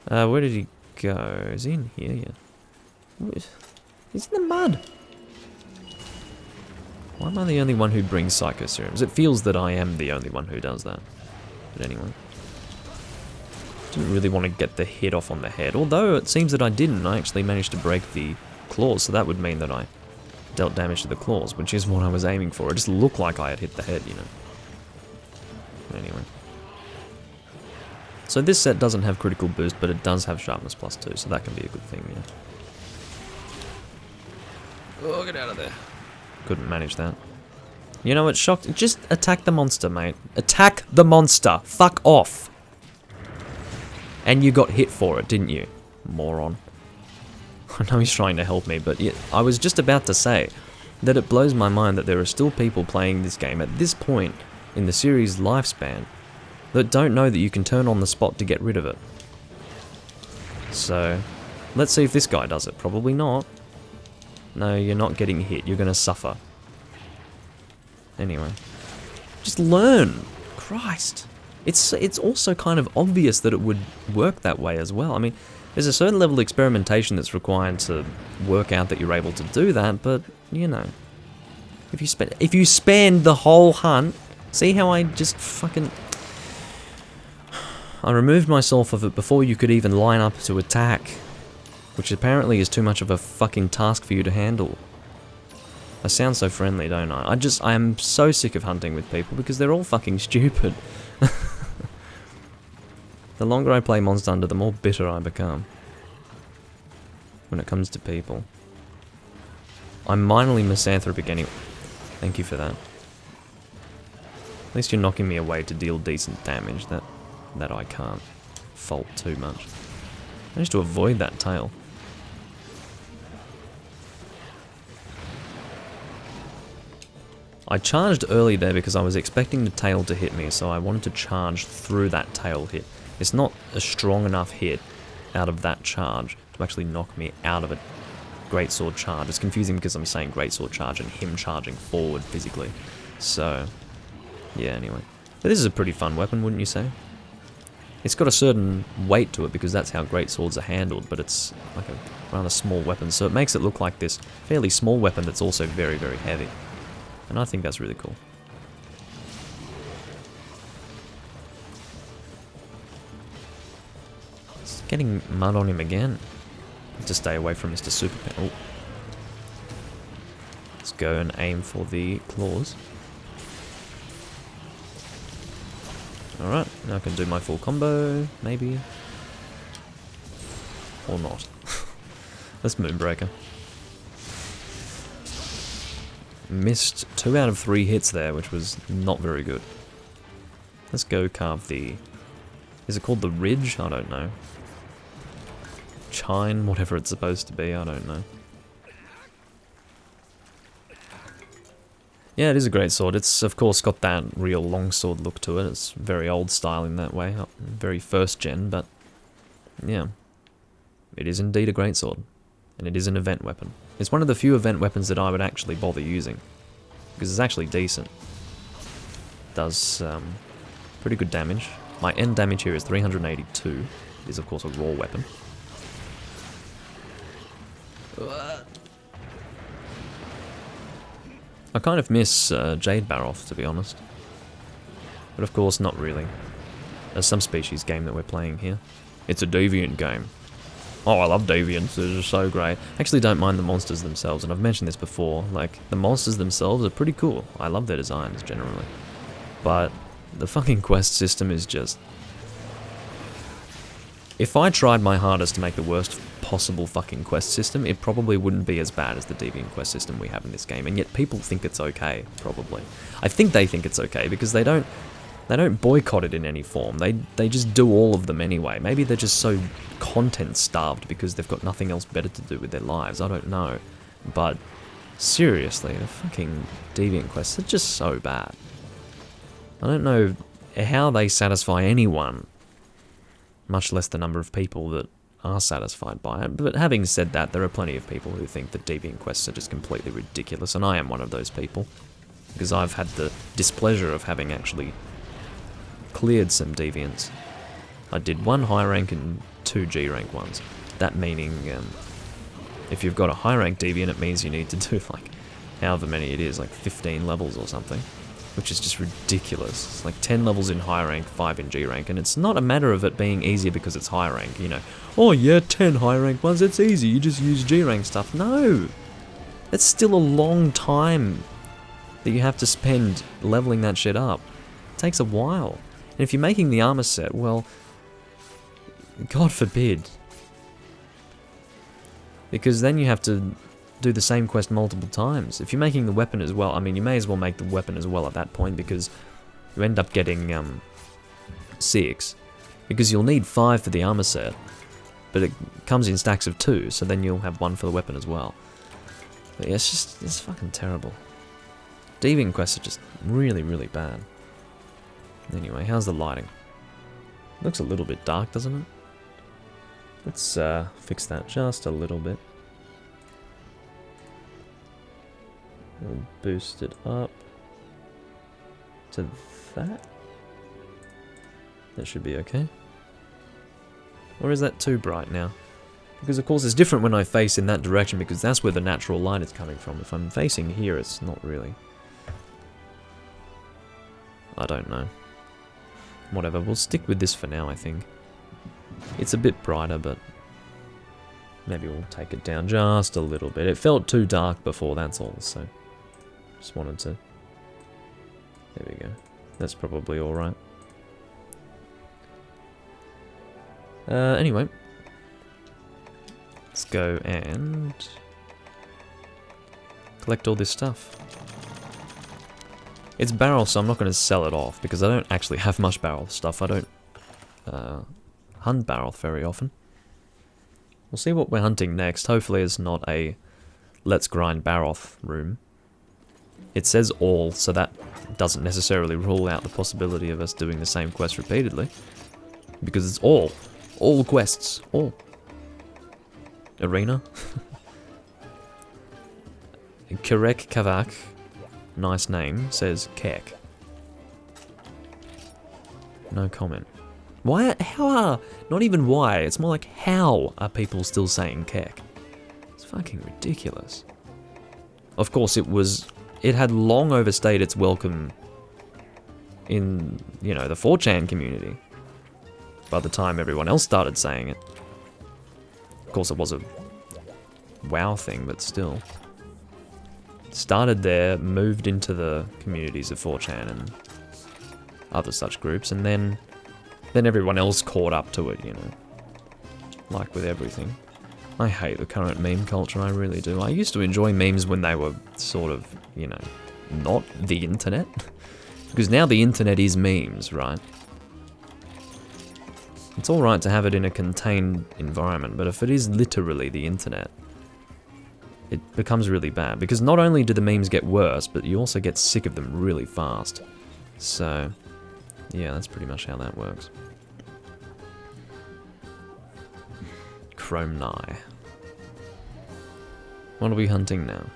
Where did he go? Is he in here? Yeah. He's in the mud. Why am I the only one who brings Psycho Serums? It feels that I am the only one who does that. But anyway. Didn't really want to get the hit off on the head. Although it seems that I didn't. I actually managed to break the claws. So that would mean that I dealt damage to the claws. Which is what I was aiming for. It just looked like I had hit the head, you know. Anyway. So this set doesn't have critical boost. But it does have sharpness +2. So that can be a good thing, yeah. Oh, get out of there. Couldn't manage that. You know, it's shocked. Just attack the monster, mate. Attack the monster. Fuck off. And you got hit for it, didn't you? Moron. I know he's trying to help me, but yeah, I was just about to say that it blows my mind that there are still people playing this game at this point in the series' lifespan that don't know that you can turn on the spot to get rid of it. So, let's see if this guy does it. Probably not. No, you're not getting hit. You're gonna suffer. Anyway. Just learn! Christ! It's also kind of obvious that it would work that way as well. I mean, there's a certain level of experimentation that's required to work out that you're able to do that, but, you know. If you spend the whole hunt See how I just fucking... I removed myself of it before you could even line up to attack. Which apparently is too much of a fucking task for you to handle. I sound so friendly, don't I? I am so sick of hunting with people because they're all fucking stupid. The longer I play Monster Hunter, the more bitter I become. When it comes to people. I'm minorly misanthropic anyway. Thank you for that. At least you're knocking me away to deal decent damage. That I can't fault too much. I managed to avoid that tail. I charged early there because I was expecting the tail to hit me, so I wanted to charge through that tail hit. It's not a strong enough hit out of that charge to actually knock me out of a greatsword charge. It's confusing because I'm saying greatsword charge and him charging forward physically. So, yeah, anyway. But this is a pretty fun weapon, wouldn't you say? It's got a certain weight to it because that's how greatswords are handled, but it's like a rather small weapon, so it makes it look like this fairly small weapon that's also very, very heavy. And I think that's really cool. It's getting mud on him again. Need to stay away from Mr. Superman. Oh. Let's go and aim for the claws. Alright, now I can do my full combo, maybe. Or not. Let's Moonbreaker. Missed 2 out of 3 hits there, which was not very good. Let's go carve the... Is it called the Ridge? I don't know. Chine, whatever it's supposed to be, I don't know. Yeah, it is a great sword. It's, of course, got that real longsword look to it. It's very old style in that way. Very first gen, but... Yeah. It is indeed a great sword. And it is an event weapon. It's one of the few event weapons that I would actually bother using. Because it's actually decent. Does pretty good damage. My end damage here is 382. It is, of course, a raw weapon. I kind of miss Jade Baroth, to be honest. But of course, not really. There's some species game that we're playing here. It's a deviant game. Oh, I love deviants, they're just so great. I actually don't mind the monsters themselves, and I've mentioned this before. Like, the monsters themselves are pretty cool. I love their designs, generally. But the fucking quest system is just... If I tried my hardest to make the worst possible fucking quest system, it probably wouldn't be as bad as the deviant quest system we have in this game, and yet people think it's okay, probably. I think they think it's okay, because they don't boycott it in any form. They just do all of them anyway. Maybe they're just so content starved because they've got nothing else better to do with their lives. I don't know. But seriously, the fucking deviant quests are just so bad. I don't know how they satisfy anyone, much less the number of people that are satisfied by it. But having said that, there are plenty of people who think that deviant quests are just completely ridiculous, and I am one of those people. Because I've had the displeasure of having actually cleared some deviants. I did 1 high rank and 2 G rank ones. That meaning, if you've got a high rank deviant, it means you need to do like, however many it is, like 15 levels or something. Which is just ridiculous. It's like 10 levels in high rank, 5 in G rank, and it's not a matter of it being easier because it's high rank, you know. Oh yeah, 10 high rank ones, it's easy, you just use G rank stuff. No! It's still a long time that you have to spend leveling that shit up. It takes a while. And if you're making the armor set, well, God forbid. Because then you have to do the same quest multiple times. If you're making the weapon as well, I mean, you may as well make the weapon as well at that point, because you end up getting 6. Because you'll need 5 for the armor set, but it comes in stacks of 2, so then you'll have 1 for the weapon as well. But yeah, it's fucking terrible. Deviant quests are just really, really bad. Anyway, how's the lighting? Looks a little bit dark, doesn't it? Let's fix that just a little bit. We'll boost it up to that. That should be okay. Or is that too bright now? Because of course it's different when I face in that direction, because that's where the natural light is coming from. If I'm facing here, it's not really. I don't know. Whatever, we'll stick with this for now, I think. It's a bit brighter, but maybe we'll take it down just a little bit. It felt too dark before, that's all, so just wanted to... There we go. That's probably alright. Anyway. Let's go and collect all this stuff. It's barrel, so I'm not going to sell it off, because I don't actually have much barrel stuff. I don't hunt barrel very often. We'll see what we're hunting next. Hopefully it's not a let's grind Baroth room. It says all, so that doesn't necessarily rule out the possibility of us doing the same quest repeatedly. Because it's all. All quests. All. Arena. Kirek Kavak, nice name, says Kek. No comment. Why? How are? Not even why. It's more like how are people still saying Kek? It's fucking ridiculous. Of course, it had long overstayed its welcome in, you know, the 4chan community by the time everyone else started saying it. Of course, it was a WoW thing, but still. Started there, moved into the communities of 4chan and other such groups, and then everyone else caught up to it, you know. Like with everything. I hate the current meme culture, I really do. I used to enjoy memes when they were sort of, you know, not the internet. Because now the internet is memes, right? It's alright to have it in a contained environment, but if it is literally the internet, it becomes really bad. Because not only do the memes get worse, but you also get sick of them really fast. So, yeah, that's pretty much how that works. Chrome Nye. What are we hunting now?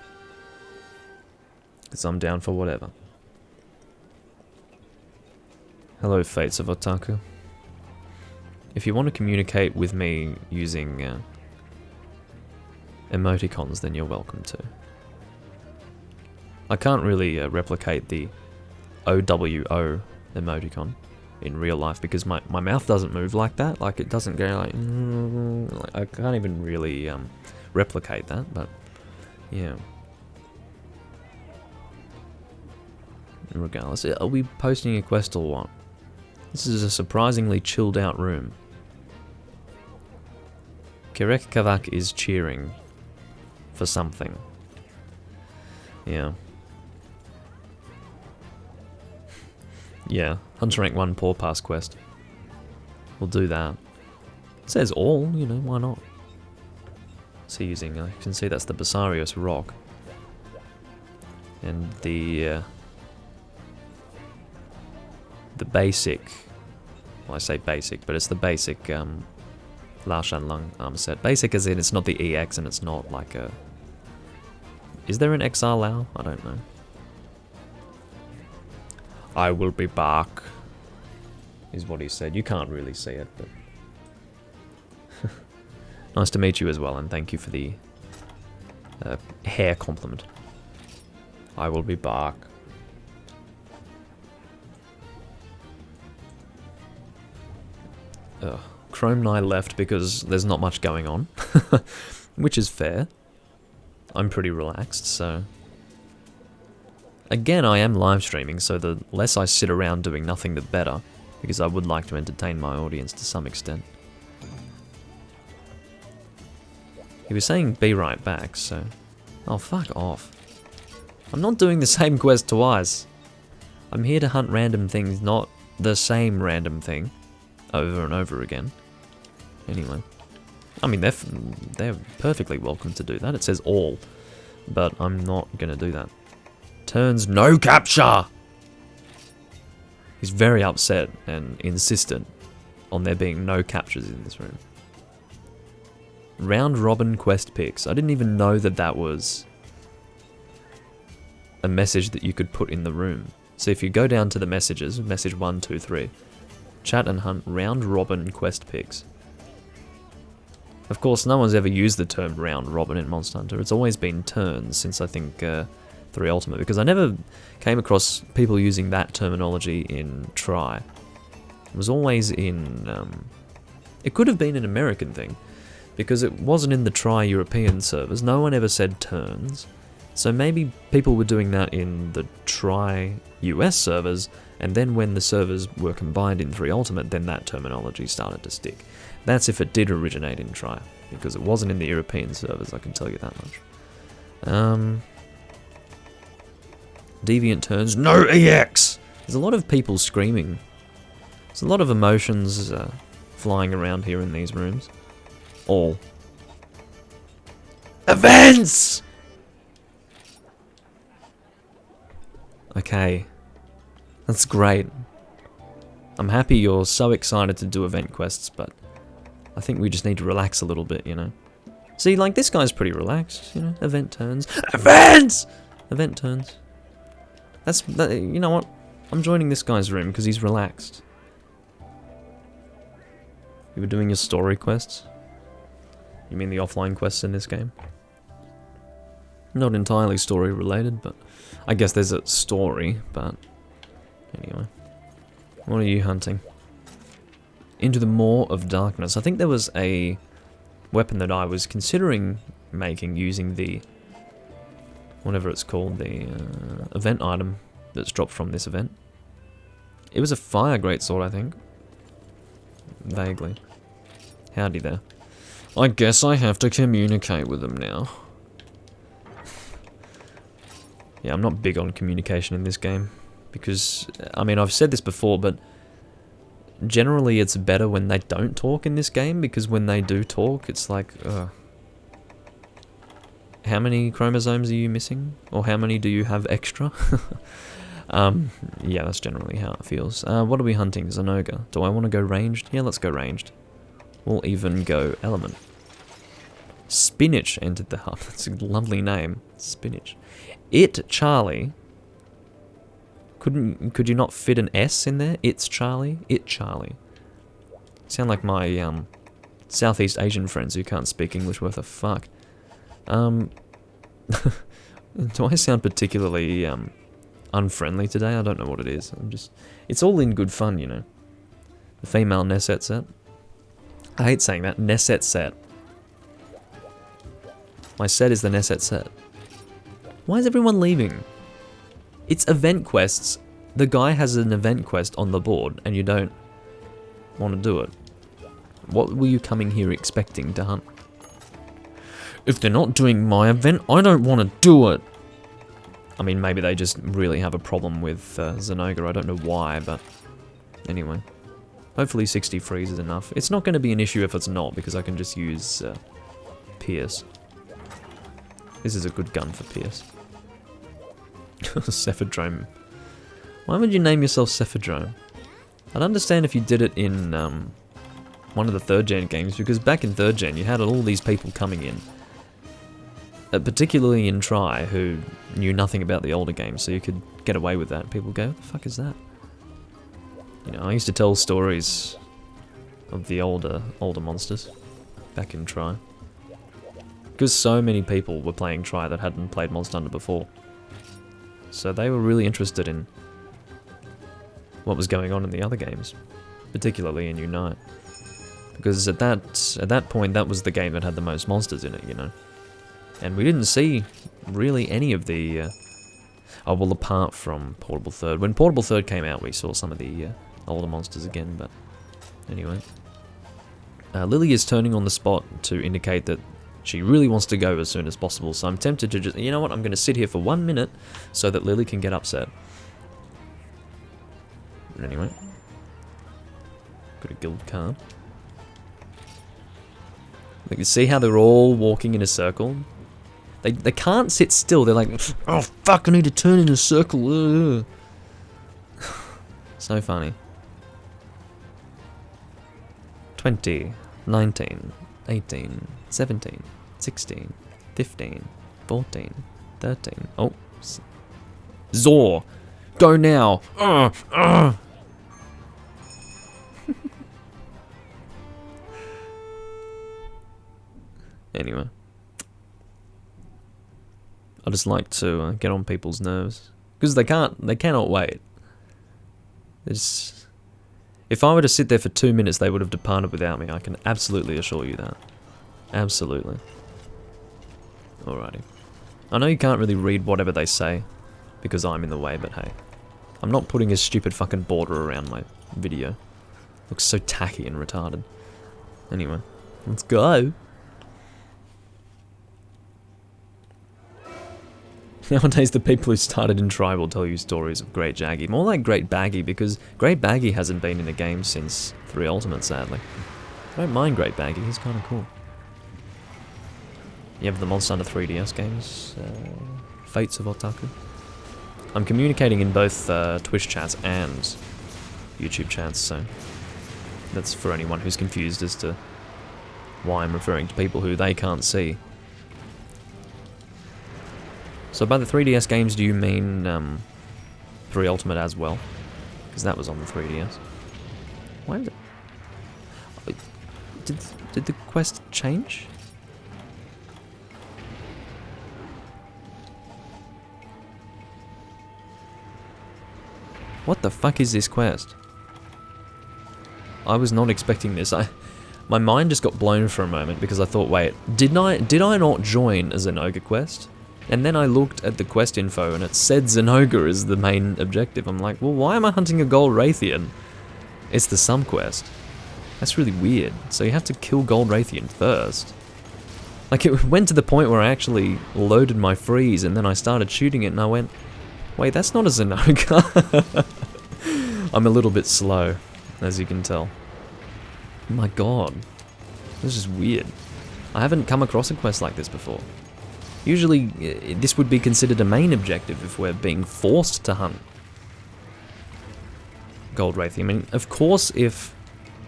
Because I'm down for whatever. Hello, Fates of Otaku. If you want to communicate with me using emoticons, then you're welcome to. I can't really replicate the OWO emoticon in real life because my mouth doesn't move like that. Like, it doesn't go like I can't even really replicate that, but yeah. Regardless, are we posting a quest or what? This is a surprisingly chilled out room. Kirek Kavak is cheering for something. Yeah. Yeah, Hunter Rank 1 Paw Pass quest. We'll do that. It says all, you know, why not? What's he using? I can see that's the Basarios rock. And the basic, well, I say basic, but it's the basic La Shan Lung armor set. Basic as in it's not the EX and it's not like a... Is there an XR Lao? I don't know. I will be back, is what he said. You can't really see it, but... Nice to meet you as well, and thank you for the hair compliment. I will be back. Chrome Nye left because there's not much going on, which is fair. I'm pretty relaxed, so... Again, I am live streaming, so the less I sit around doing nothing, the better, because I would like to entertain my audience to some extent. He was saying be right back, so... Oh, fuck off. I'm not doing the same quest twice. I'm here to hunt random things, not the same random thing, over and over again. Anyway. I mean, they're perfectly welcome to do that. It says all, but I'm not gonna do that. Turns no capture! He's very upset and insistent on there being no captures in this room. Round robin quest picks. I didn't even know that that was a message that you could put in the room. So if you go down to the messages, message 1, 2, 3, chat and hunt round robin quest picks. Of course, no one's ever used the term round robin in Monster Hunter. It's always been turns since I think 3 Ultimate, because I never came across people using that terminology in Tri. It was always in... it could have been an American thing, because it wasn't in the Tri-European servers. No one ever said turns. So maybe people were doing that in the Tri-US servers, and then when the servers were combined in 3 Ultimate, then that terminology started to stick. That's if it did originate in Tri, because it wasn't in the European servers, I can tell you that much. Deviant turns, no EX! There's a lot of people screaming. There's a lot of emotions flying around here in these rooms. All. Events! Okay. That's great. I'm happy you're so excited to do event quests, but I think we just need to relax a little bit, you know? See, like, this guy's pretty relaxed, you know? Event turns. Events! Event turns. You know what? I'm joining this guy's room because he's relaxed. You were doing your story quests? You mean the offline quests in this game? Not entirely story related, but I guess there's a story, but anyway. What are you hunting? Into the Maw of Darkness. I think there was a weapon that I was considering making using the whatever it's called, the event item that's dropped from this event. It was a fire greatsword, I think. Vaguely. Howdy there. I guess I have to communicate with them now. Yeah, I'm not big on communication in this game. Because, I mean, I've said this before, but generally it's better when they don't talk in this game, because when they do talk, it's like, ugh. How many chromosomes are you missing? Or how many do you have extra? Yeah, that's generally how it feels. What are we hunting? Zenoga. Do I want to go ranged? Yeah, let's go ranged. We'll even go element. Spinach entered the hub. That's a lovely name. Spinach. It Charlie. Could you not fit an S in there? It's Charlie. It Charlie. Sound like my Southeast Asian friends who can't speak English worth a fuck. Do I sound particularly unfriendly today? I don't know what it is. It's all in good fun, you know. The female Nesset set. I hate saying that. Nesset set. My set is the Nesset set. Why is everyone leaving? It's event quests. The guy has an event quest on the board and you don't want to do it. What were you coming here expecting to hunt? If they're not doing my event, I don't want to do it. I mean, maybe they just really have a problem with Zenoga. I don't know why, but anyway. Hopefully 60 freeze is enough. It's not going to be an issue if it's not, because I can just use Pierce. This is a good gun for Pierce. Cephadrome. Why would you name yourself Cephadrome? I'd understand if you did it in one of the 3rd gen games, because back in 3rd gen you had all these people coming in. Particularly in Tri, who knew nothing about the older games, so you could get away with that. People go, what the fuck is that? You know, I used to tell stories of the older monsters back in Tri. Because so many people were playing Tri that hadn't played Monster Hunter before. So they were really interested in what was going on in the other games, particularly in Unite. Because at that point, that was the game that had the most monsters in it, you know. And we didn't see really any of the... oh, well, apart from Portable Third. When Portable Third came out, we saw some of the older monsters again, but anyway. Lily is turning on the spot to indicate that she really wants to go as soon as possible, so I'm tempted to just... you know what, I'm going to sit here for 1 minute so that Lily can get upset. But anyway. Got a guild card. You can see how they're all walking in a circle. They can't sit still. They're like, oh fuck, I need to turn in a circle. So funny. 20, 19, 18, 17, 16, 15, 14, 13. Oh. Zor! Go now! Anyway. I just like to get on people's nerves. Because they cannot wait. If I were to sit there for 2 minutes, they would have departed without me. I can absolutely assure you that. Absolutely. Alrighty. I know you can't really read whatever they say, because I'm in the way, but hey. I'm not putting a stupid fucking border around my video. Looks so tacky and retarded. Anyway, let's go. Nowadays, the people who started in Tribe will tell you stories of Great Jaggy. More like Great Baggy, because Great Baggy hasn't been in a game since 3 Ultimate, sadly. I don't mind Great Baggy, he's kind of cool. You have the Monster Hunter 3DS games, Fates of Otaku. I'm communicating in both Twitch chats and YouTube chats, so that's for anyone who's confused as to why I'm referring to people who they can't see. So by the 3DS games, do you mean 3 Ultimate as well? Because that was on the 3DS. Why did it... Did the quest change? What the fuck is this quest? I was not expecting this. My mind just got blown for a moment because I thought, wait, did I not join a Zenogre quest? And then I looked at the quest info and it said Zenogre is the main objective. I'm like, well, why am I hunting a Gold Raytheon? It's the Sum quest. That's really weird. So you have to kill Gold Raytheon first. Like, it went to the point where I actually loaded my freeze and then I started shooting it and I went, wait, that's not a Zenogre. I'm a little bit slow, as you can tell. Oh my god. This is weird. I haven't come across a quest like this before. Usually, this would be considered a main objective if we're being forced to hunt Gold Raytheon. I mean, of course, if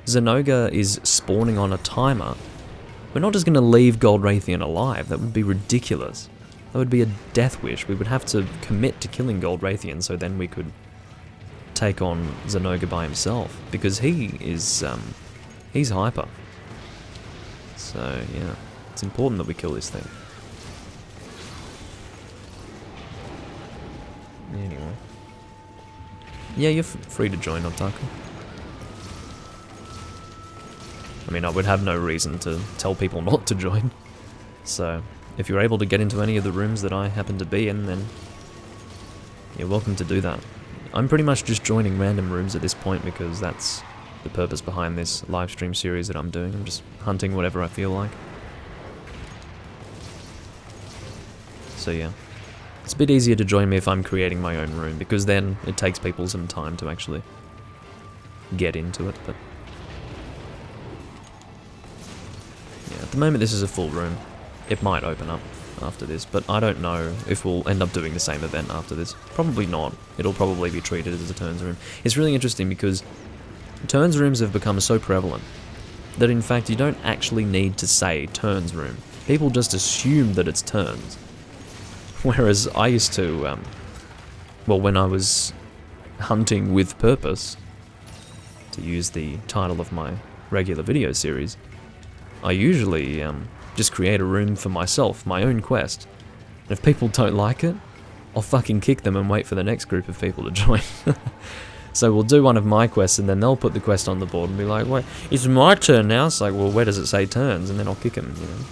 Zenogre is spawning on a timer, we're not just going to leave Gold Raytheon alive. That would be ridiculous. That would be a death wish. We would have to commit to killing Gold Raytheon so then we could take on Zenogre by himself. Because he is, he's hyper. So, yeah. It's important that we kill this thing. Anyway. Yeah, you're free to join, Otaku. I mean, I would have no reason to tell people not to join. So, if you're able to get into any of the rooms that I happen to be in, then you're welcome to do that. I'm pretty much just joining random rooms at this point because that's the purpose behind this live stream series that I'm doing. I'm just hunting whatever I feel like. So yeah. It's a bit easier to join me if I'm creating my own room, because then it takes people some time to actually get into it, but... yeah, at the moment this is a full room. It might open up after this, but I don't know if we'll end up doing the same event after this. Probably not. It'll probably be treated as a turns room. It's really interesting because turns rooms have become so prevalent that in fact you don't actually need to say turns room. People just assume that it's turns. Whereas I used to, well, when I was hunting with purpose, to use the title of my regular video series, I usually just create a room for myself, my own quest. And if people don't like it, I'll fucking kick them and wait for the next group of people to join. So we'll do one of my quests and then they'll put the quest on the board and be like, wait, it's my turn now. It's like, well, where does it say turns? And then I'll kick them, you know.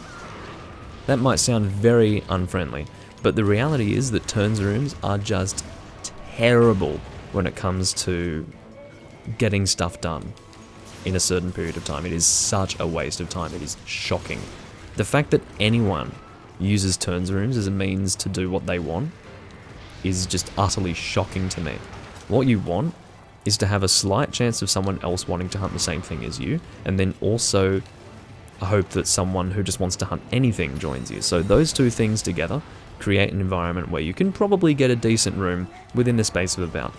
That might sound very unfriendly. But the reality is that turns rooms are just terrible when it comes to getting stuff done in a certain period of time. It is such a waste of time. It is shocking. The fact that anyone uses turns rooms as a means to do what they want is just utterly shocking to me. What you want is to have a slight chance of someone else wanting to hunt the same thing as you, and then also a hope that someone who just wants to hunt anything joins you. So those two things together create an environment where you can probably get a decent room within the space of about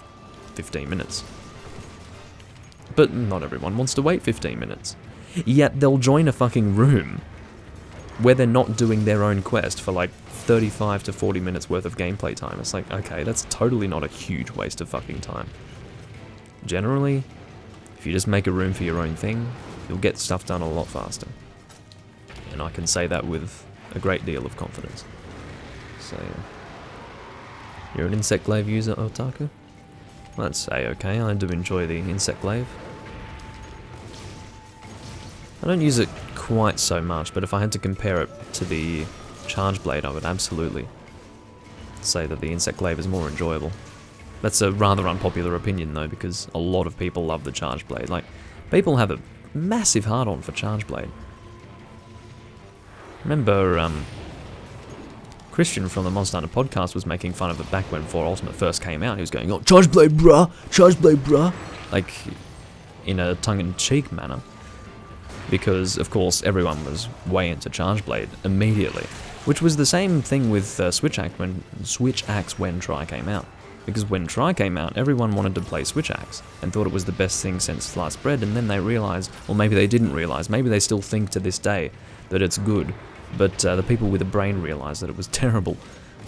15 minutes. But not everyone wants to wait 15 minutes. Yet they'll join a fucking room where they're not doing their own quest for like 35 to 40 minutes worth of gameplay time. It's like, okay, that's totally not a huge waste of fucking time. Generally, if you just make a room for your own thing, you'll get stuff done a lot faster. And I can say that with a great deal of confidence. So, yeah. You're an insect glaive user, Otaku? Let's say okay, I do enjoy the insect glaive. I don't use it quite so much, but if I had to compare it to the charge blade, I would absolutely say that the insect glaive is more enjoyable. That's a rather unpopular opinion though, because a lot of people love the charge blade. Like, people have a massive hard-on for charge blade. Remember, Christian from the Monster Hunter podcast was making fun of it back when 4 Ultimate first came out. He was going, "Oh, charge blade, bruh! Charge blade, bruh!" Like, in a tongue-in-cheek manner. Because, of course, everyone was way into charge blade immediately. Which was the same thing with Switch Axe when Tri came out. Because when Tri came out, everyone wanted to play Switch Axe and thought it was the best thing since sliced bread, and then they realized, or maybe they didn't realize, maybe they still think to this day that it's good, but the people with a brain realized that it was terrible,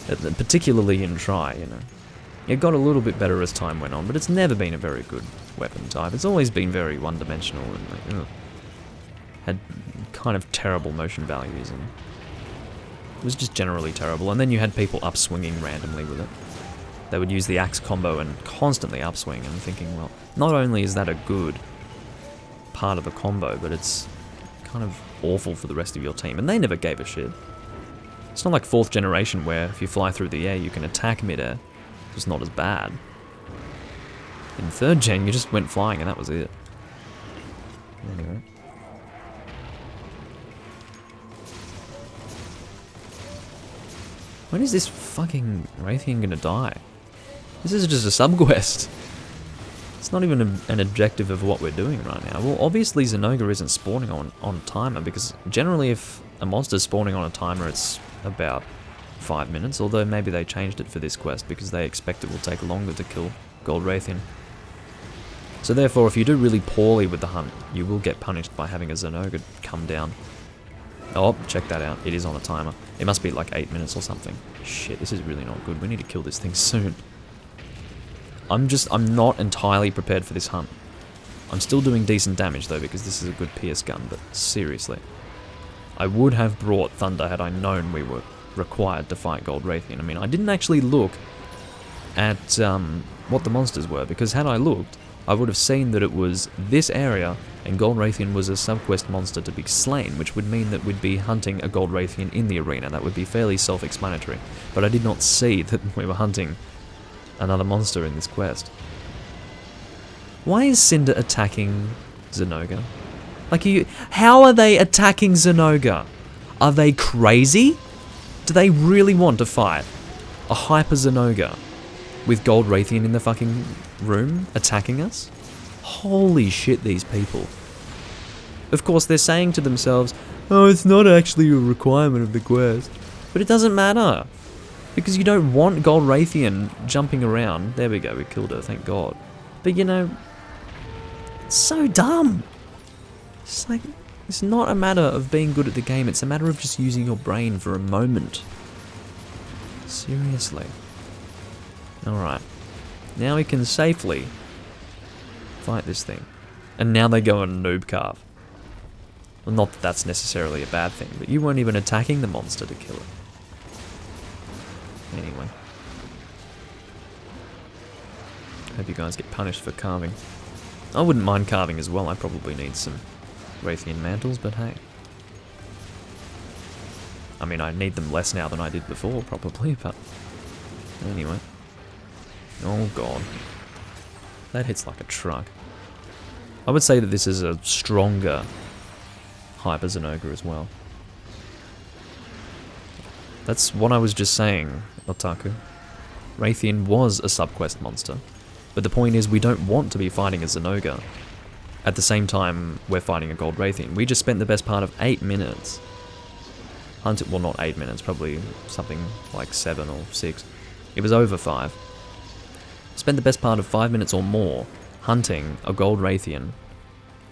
particularly in Tri, you know. It got a little bit better as time went on, but it's never been a very good weapon type. It's always been very one-dimensional and had kind of terrible motion values, and it was just generally terrible. And then you had people upswinging randomly with it. They would use the axe combo and constantly upswing, and thinking, well, not only is that a good part of the combo, but it's kind of awful for the rest of your team, and they never gave a shit. It's not like 4th generation where if you fly through the air you can attack mid-air. It's not as bad. In 3rd gen you just went flying and that was it. Anyway. When is this fucking Raytheon gonna die? This is just a subquest. It's not even an objective of what we're doing right now. Well, obviously Zenoga isn't spawning on a timer, because generally if a monster's spawning on a timer, it's about 5 minutes, although maybe they changed it for this quest because they expect it will take longer to kill Gold Raytheon. So therefore, if you do really poorly with the hunt, you will get punished by having a Zenoga come down. Oh, check that out. It is on a timer. It must be like 8 minutes or something. Shit, this is really not good. We need to kill this thing soon. I'm not entirely prepared for this hunt. I'm still doing decent damage though, because this is a good PS gun, but seriously. I would have brought Thunder had I known we were required to fight Gold Raytheon. I mean, I didn't actually look at what the monsters were, because had I looked, I would have seen that it was this area, and Gold Raytheon was a subquest monster to be slain, which would mean that we'd be hunting a Gold Raytheon in the arena. That would be fairly self-explanatory. But I did not see that we were hunting another monster in this quest. Why is Cinder attacking Zenoga? Like, how are they attacking Zenoga? Are they crazy? Do they really want to fight a Hyper Zenoga with Gold Raytheon in the fucking room attacking us? Holy shit, these people. Of course, they're saying to themselves, oh, it's not actually a requirement of the quest. But it doesn't matter. Because you don't want Gold Raytheon jumping around. There we go, we killed her, thank God. But you know, it's so dumb. It's like, it's not a matter of being good at the game, it's a matter of just using your brain for a moment. Seriously. Alright. Now we can safely fight this thing. And now they go on noob carve. Well, not that that's necessarily a bad thing, but you weren't even attacking the monster to kill it. Anyway. Hope you guys get punished for carving. I wouldn't mind carving as well, I probably need some Raytheon mantles, but hey. I mean, I need them less now than I did before, probably, but anyway. Oh god. That hits like a truck. I would say that this is a stronger Hyper Zenoga as well. That's what I was just saying, Otaku. Raytheon was a subquest monster, but the point is we don't want to be fighting a Zenoga. At the same time, we're fighting a Gold Raytheon. We just spent the best part of 8 minutes. Well, not 8 minutes, probably something like 7 or 6. It was over 5. Spent the best part of 5 minutes or more hunting a Gold Raytheon,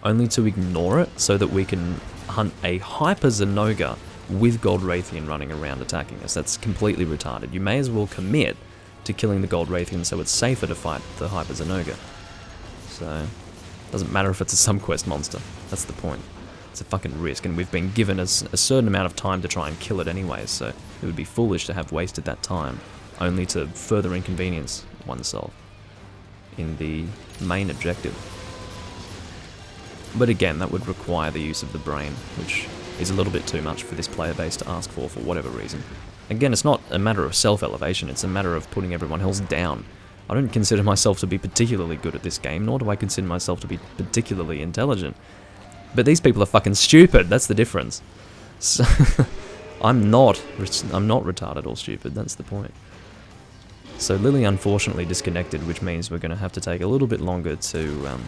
only to ignore it so that we can hunt a Hyper Zenoga with Gold Raytheon running around attacking us. That's completely retarded. You may as well commit to killing the Gold Raytheon so it's safer to fight the Hyper Zenoga. So, doesn't matter if it's a subquest monster. That's the point. It's a fucking risk, and we've been given a certain amount of time to try and kill it anyways, so it would be foolish to have wasted that time only to further inconvenience oneself in the main objective. But again, that would require the use of the brain, which is a little bit too much for this player base to ask for whatever reason. Again, it's not a matter of self-elevation, it's a matter of putting everyone else down. I don't consider myself to be particularly good at this game, nor do I consider myself to be particularly intelligent. But these people are fucking stupid, that's the difference. So I'm not retarded or stupid, that's the point. So Lily unfortunately disconnected, which means we're going to have to take a little bit longer to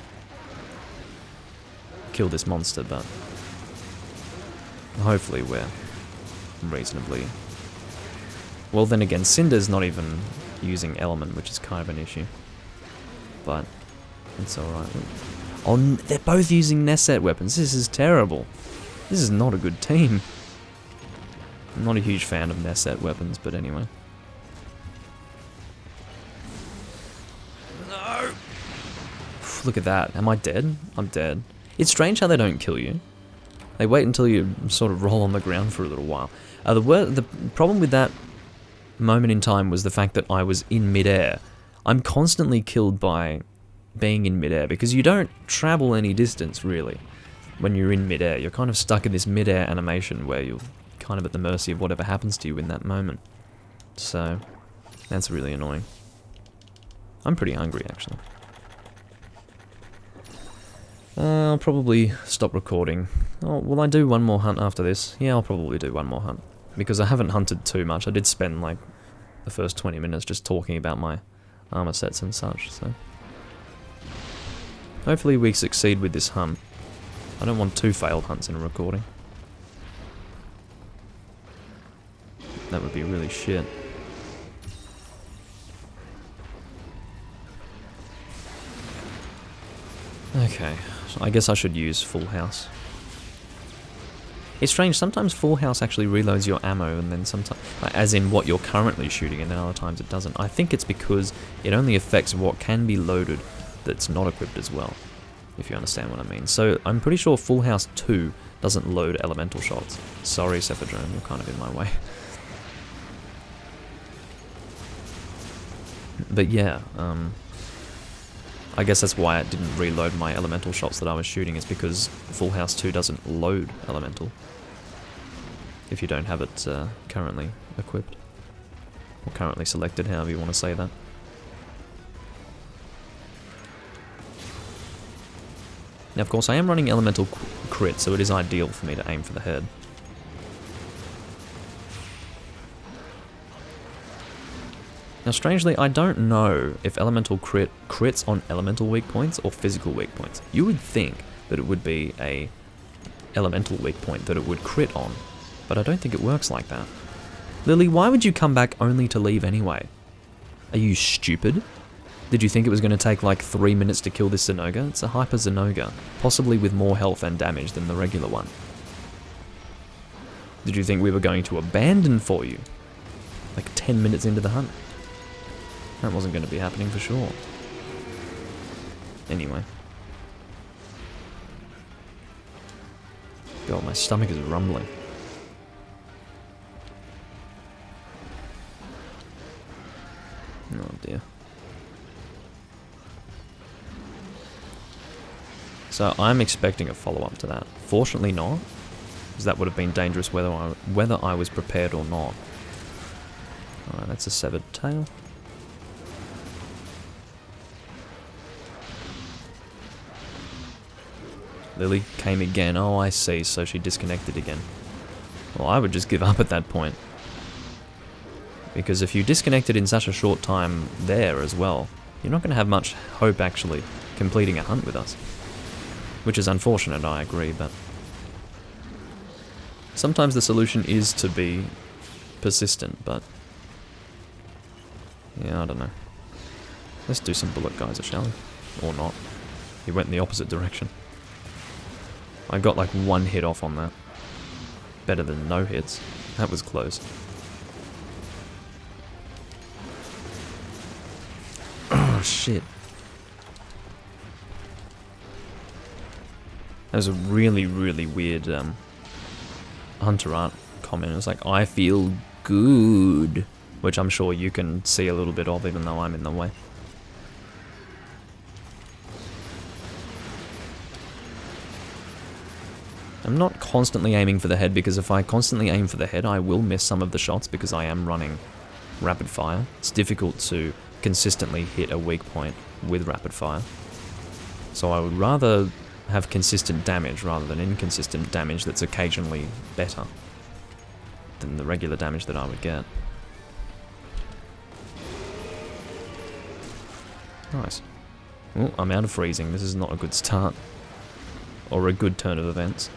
kill this monster, but hopefully we're reasonably... Well, then again, Cinder's not even using element, which is kind of an issue. But it's alright. Oh, they're both using Nesset weapons. This is terrible. This is not a good team. I'm not a huge fan of Nesset weapons, but anyway. No! Look at that. Am I dead? I'm dead. It's strange how they don't kill you. They wait until you sort of roll on the ground for a little while. The problem with that moment in time was the fact that I was in midair. I'm constantly killed by being in midair because you don't travel any distance really when you're in midair. You're kind of stuck in this midair animation where you're kind of at the mercy of whatever happens to you in that moment. So that's really annoying. I'm pretty hungry actually. I'll probably stop recording. Oh, will I do one more hunt after this? Yeah, I'll probably do one more hunt. Because I haven't hunted too much. I did spend like the first 20 minutes just talking about my armor sets and such, so... Hopefully we succeed with this hunt. I don't want 2 failed hunts in a recording. That would be really shit. Okay, so I guess I should use Full House. It's strange, sometimes Full House actually reloads your ammo and then sometimes, as in what you're currently shooting, and then other times it doesn't. I think it's because it only affects what can be loaded that's not equipped as well, if you understand what I mean. So I'm pretty sure Full House 2 doesn't load elemental shots. Sorry, Cephadrone, you're kind of in my way. But yeah, I guess that's why it didn't reload my elemental shots that I was shooting, is because Full House 2 doesn't load elemental if you don't have it currently equipped, or currently selected, however you want to say that. Now of course I am running elemental crit, so it is ideal for me to aim for the head. Now strangely, I don't know if elemental crits on elemental weak points or physical weak points. You would think that it would be a elemental weak point that it would crit on, but I don't think it works like that. Lily, why would you come back only to leave anyway? Are you stupid? Did you think it was going to take like 3 minutes to kill this Zenoga? It's a Hyper Zenoga, possibly with more health and damage than the regular one. Did you think we were going to abandon for you? Like 10 minutes into the hunt? That wasn't going to be happening for sure. Anyway. God, my stomach is rumbling. Oh dear. So I'm expecting a follow-up to that. Fortunately not, because that would have been dangerous whether I was prepared or not. Alright, that's a severed tail. Lily came again. Oh, I see. So she disconnected again. Well, I would just give up at that point. Because if you disconnected in such a short time there as well, you're not going to have much hope actually completing a hunt with us. Which is unfortunate, I agree, but... Sometimes the solution is to be persistent, but... Yeah, I don't know. Let's do some bullet geyser, shall we? Or not. He went in the opposite direction. I got like 1 hit off on that. Better than no hits. That was close. Oh shit. That was a really, really weird Hunter Art comment. It was like, I feel good. which I'm sure you can see a little bit of even though I'm in the way. I'm not constantly aiming for the head, because if I constantly aim for the head, I will miss some of the shots because I am running rapid fire. It's difficult to consistently hit a weak point with rapid fire. So I would rather have consistent damage rather than inconsistent damage that's occasionally better than the regular damage that I would get. Nice. Oh, I'm out of freezing. This is not a good start. Or a good turn of events.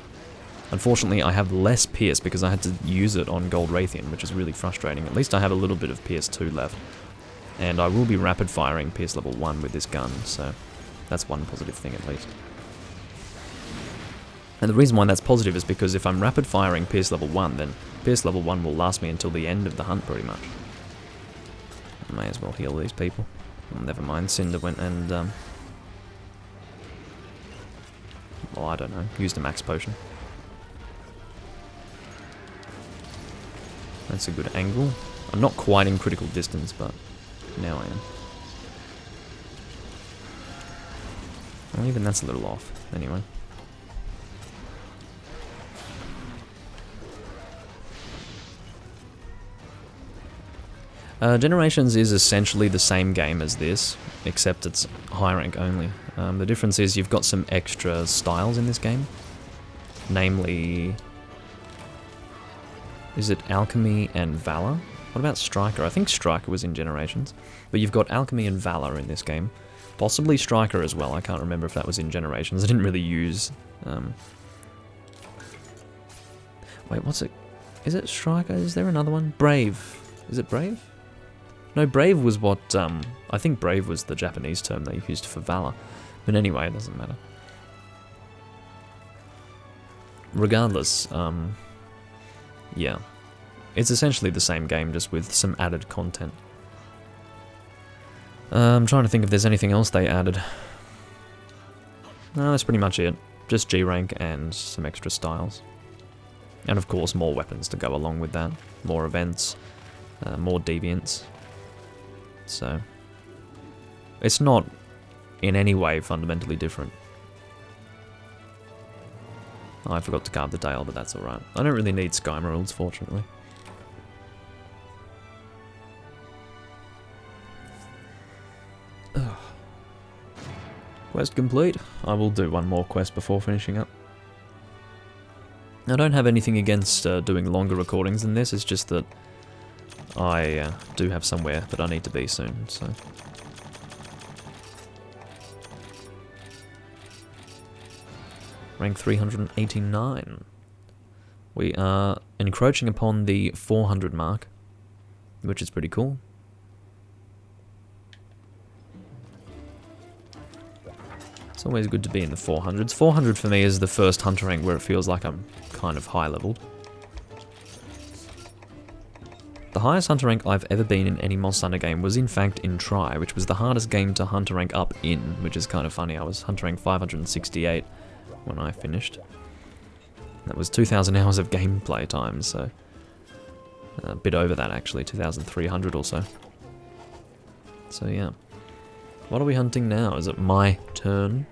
Unfortunately, I have less Pierce because I had to use it on Gold Raytheon, which is really frustrating. At least I have a little bit of Pierce 2 left. And I will be rapid firing Pierce level 1 with this gun, so that's one positive thing at least. And the reason why that's positive is because if I'm rapid firing Pierce level 1, then Pierce level 1 will last me until the end of the hunt pretty much. I may as well heal these people. Oh, never mind, Cinder went and, well, I don't know, used a max potion. That's a good angle. I'm not quite in critical distance, but now I am. Well, even that's a little off, anyway. Generations is essentially the same game as this, except it's high rank only. The difference is you've got some extra styles in this game. Namely, is it Alchemy and Valor? What about Striker? I think Striker was in Generations. But you've got Alchemy and Valor in this game. Possibly Striker as well. I can't remember if that was in Generations. I didn't really use... Wait, what's it? Is it Striker? Is there another one? Brave. Is it Brave? No, Brave was what... I think Brave was the Japanese term they used for Valor. But anyway, it doesn't matter. Regardless, yeah. It's essentially the same game, just with some added content. I'm trying to think if there's anything else they added. No, that's pretty much it. Just G-Rank and some extra styles. And of course, more weapons to go along with that. More events, more deviants. So, it's not in any way fundamentally different. Oh, I forgot to carve the tail, but that's alright. I don't really need Sky Emeralds, fortunately. Ugh. Quest complete. I will do one more quest before finishing up. I don't have anything against doing longer recordings than this, it's just that I do have somewhere that I need to be soon, so... Rank 389. We are encroaching upon the 400 mark, which is pretty cool. It's always good to be in the 400s. 400 for me is the first hunter rank where it feels like I'm kind of high leveled. The highest hunter rank I've ever been in any Monster Hunter game was in fact in Try, which was the hardest game to hunter rank up in, which is kind of funny. I was hunter rank 568 when I finished. That was 2,000 hours of gameplay time, so a bit over that actually, 2,300 or so. So yeah. What are we hunting now? Is it my turn?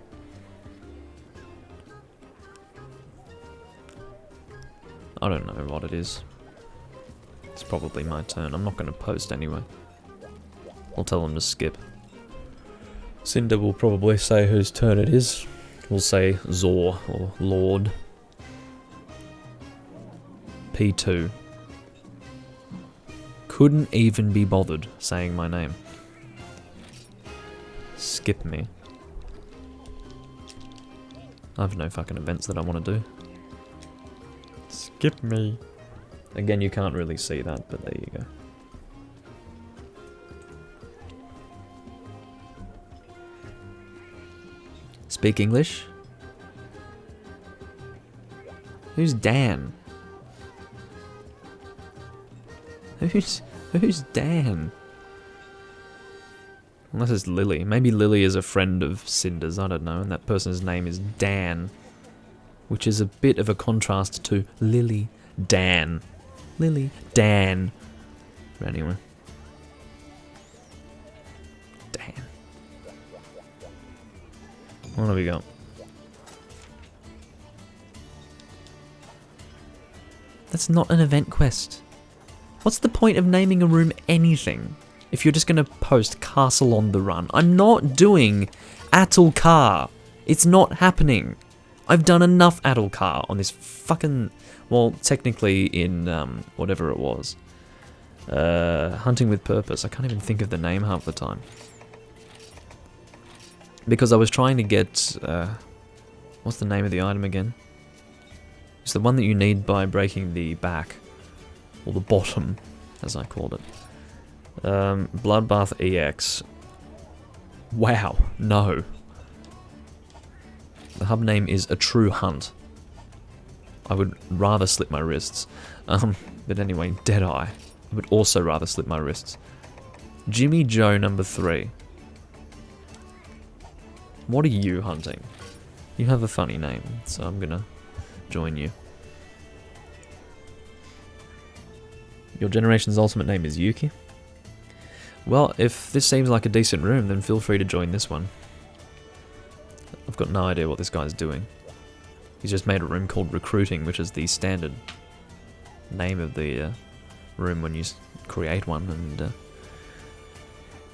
I don't know what it is. It's probably my turn. I'm not going to post anyway. I'll tell them to skip. Cinder will probably say whose turn it is. We'll say Zor or Lord. P2. Couldn't even be bothered saying my name. Skip me. I have no fucking events that I want to do. Skip me. Again, you can't really see that, but there you go. Speak English? Who's Dan? Who's Dan? Unless it's Lily. Maybe Lily is a friend of Cinder's, I don't know, and that person's name is Dan. Which is a bit of a contrast to Lily Dan. Lily Dan. But anyway. What have we got? That's not an event quest. What's the point of naming a room anything if you're just going to post Castle on the Run? I'm not doing Atalcar. It's not happening. I've done enough Atalcar on this fucking... Well, technically in whatever it was. Hunting with Purpose. I can't even think of the name half the time. Because I was trying to get... what's the name of the item again? It's the one that you need by breaking the back. Or the bottom, as I called it. Bloodbath EX. Wow, no. The hub name is A True Hunt. I would rather slip my wrists. But anyway, Deadeye. I would also rather slip my wrists. Jimmy Joe number 3. What are you hunting? You have a funny name, so I'm gonna join you. Your generation's ultimate name is Yuki? Well, if this seems like a decent room, then feel free to join this one. I've got no idea what this guy's doing. He's just made a room called Recruiting, which is the standard name of the room when you create one, and